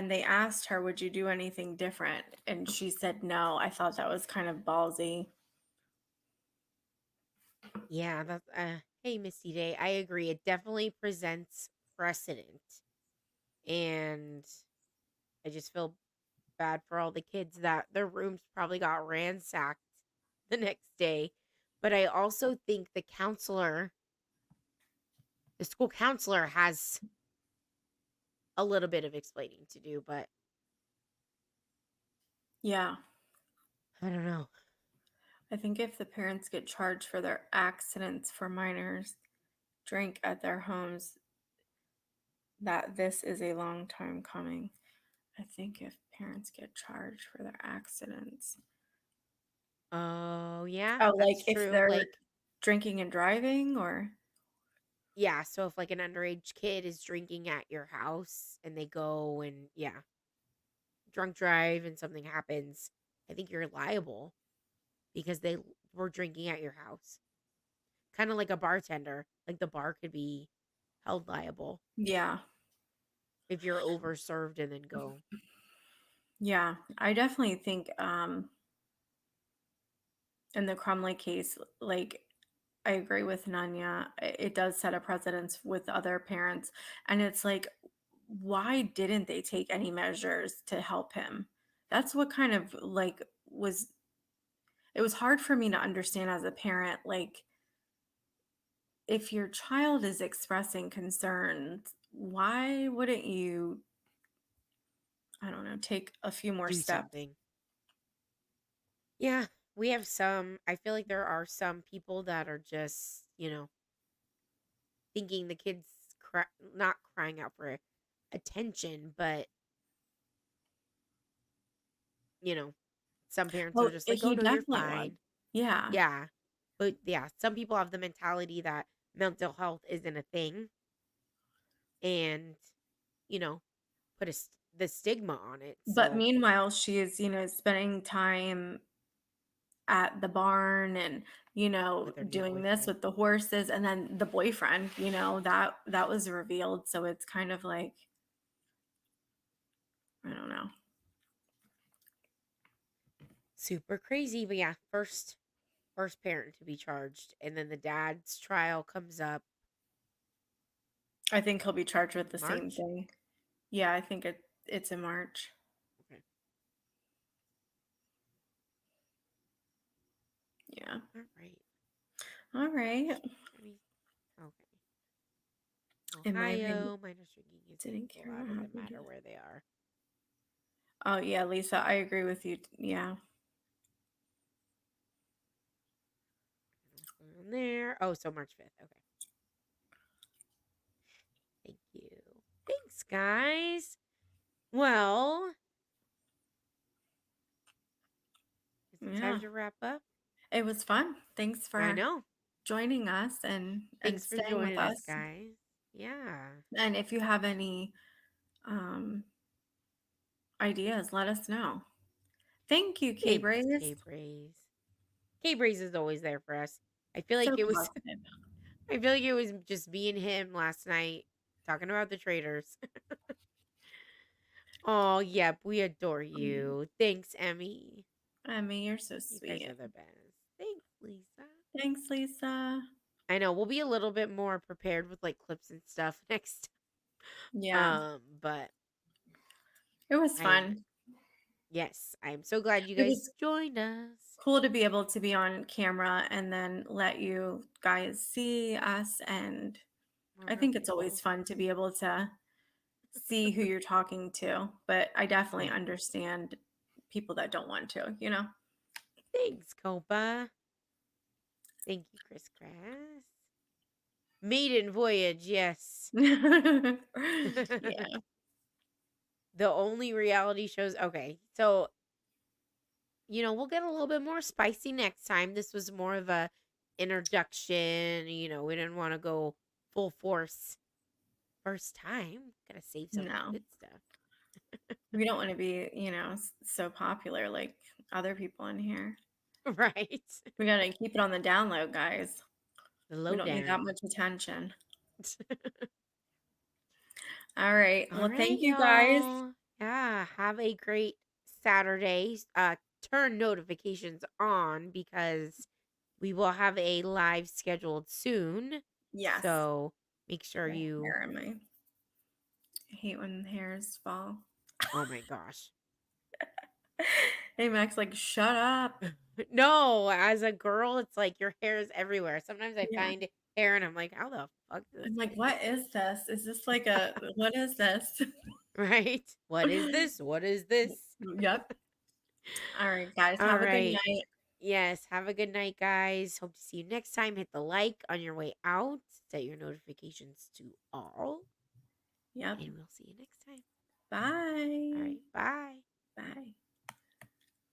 they asked her, "Would you do anything different?" and she said no, I thought that was kind of ballsy. Yeah, that's hey Misty Day. I agree. It definitely presents precedent. And I just feel bad for all the kids that their rooms probably got ransacked the next day. But I also think the school counselor has a little bit of explaining to do, but Yeah. I don't know. I think if the parents get charged for their accidents for minors drink at their homes, that this is a long time coming. I think if parents get charged for their accidents. Oh, yeah, Oh, like that's if true. they're Like, drinking and driving or yeah, so if like an underage kid is drinking at your house and they go and, yeah, drunk drive and something happens, I think you're liable because they were drinking at your house. Kind of like a bartender. Like the bar could be held liable yeah. if you're overserved and then go. Yeah. I definitely think in the Crumley case, like I agree with Nanya. It does set a precedence with other parents. And it's like, why didn't they take any measures to help him? That's what kind of like was, it was hard for me to understand as a parent. Like, if your child is expressing concerns, why wouldn't you, I don't know, take a few more Do steps? something. Yeah, we have some. I feel like there are some people that are just, thinking the kid's not crying out for attention, but, you know, some parents Well, are just like, oh, he no, you're definitely was. fine. Yeah. Yeah. But yeah, some people have the mentality that mental health isn't a thing and, you know, put the stigma on it. But So, meanwhile, she is, spending time at the barn and, with her new doing this boyfriend. with the horses and then the boyfriend, that was revealed. So it's kind of like, I don't know. Super crazy, but yeah, first parent to be charged and then the dad's trial comes up I think he'll be charged with the same March. thing. Yeah, I think it's in March. Okay. Yeah. All right. All right. Let me okay. And my ring Ohio, minors drinking is didn't illegal care out. what Doesn't happened to matter it. where they are. Oh yeah, Lisa, I agree with you. Yeah. What's going on there? Oh, so March 5th. Okay. Thank you. Thanks, guys. Well, is it time Yeah. to wrap up? It was fun. Thanks I for know. joining us and Thanks for staying with joining us, us. guys. Yeah. And if you have any um ideas, let us know. Thank you, K Thanks, Braze. K Braze. K-Braze is always there for us. I feel like So it was positive. I feel like it was just me and him last night talking about the traders. Oh, yep, we adore you. Thanks, Emmy. Emmy, you're so You guys sweet. are the best. Thanks, Lisa. Thanks, Lisa. I know we'll be a little bit more prepared with like clips and stuff next. Yeah, But it was I'm fun. yes, I'm so glad you It guys was joined us. cool to be able to be on camera and then let you guys see us. And We're I real think it's always people. fun to be able to see who you're talking to. But I definitely Yeah. understand people that don't want to, you know? Thanks, Copa. Thank you, Chris Crass. Maiden voyage, yes. Yeah. The only reality shows. Okay, so we'll get a little bit more spicy next time. This was more of a introduction. We didn't want to go full force first time. Gotta save some of the No, good stuff. we don't want to be, so popular like other people in here. Right. We got to keep it on the down low, guys. The We don't need that lowdown. much attention. All right. All Well, right, thank you guys. y'all. Yeah, have a great Saturday. Turn notifications on because we will have a live scheduled soon. Yes. So make sure My you. hair in my I hate when hairs fall. Oh my gosh. Hey, Max, like, shut up. No, as a girl, it's like your hair is everywhere. Sometimes I Yeah. find hair and I'm like, how the fuck did I'm this like, get what here? is this? Is this like what is this? Right? What is this? What is this? Yep. All right, guys. All Have a good right. night. Yes. Have a good night, guys. Hope to see you next time. Hit the like on your way out. Set your notifications to all. Yep. And we'll see you next time. All Bye. right. Bye. Bye.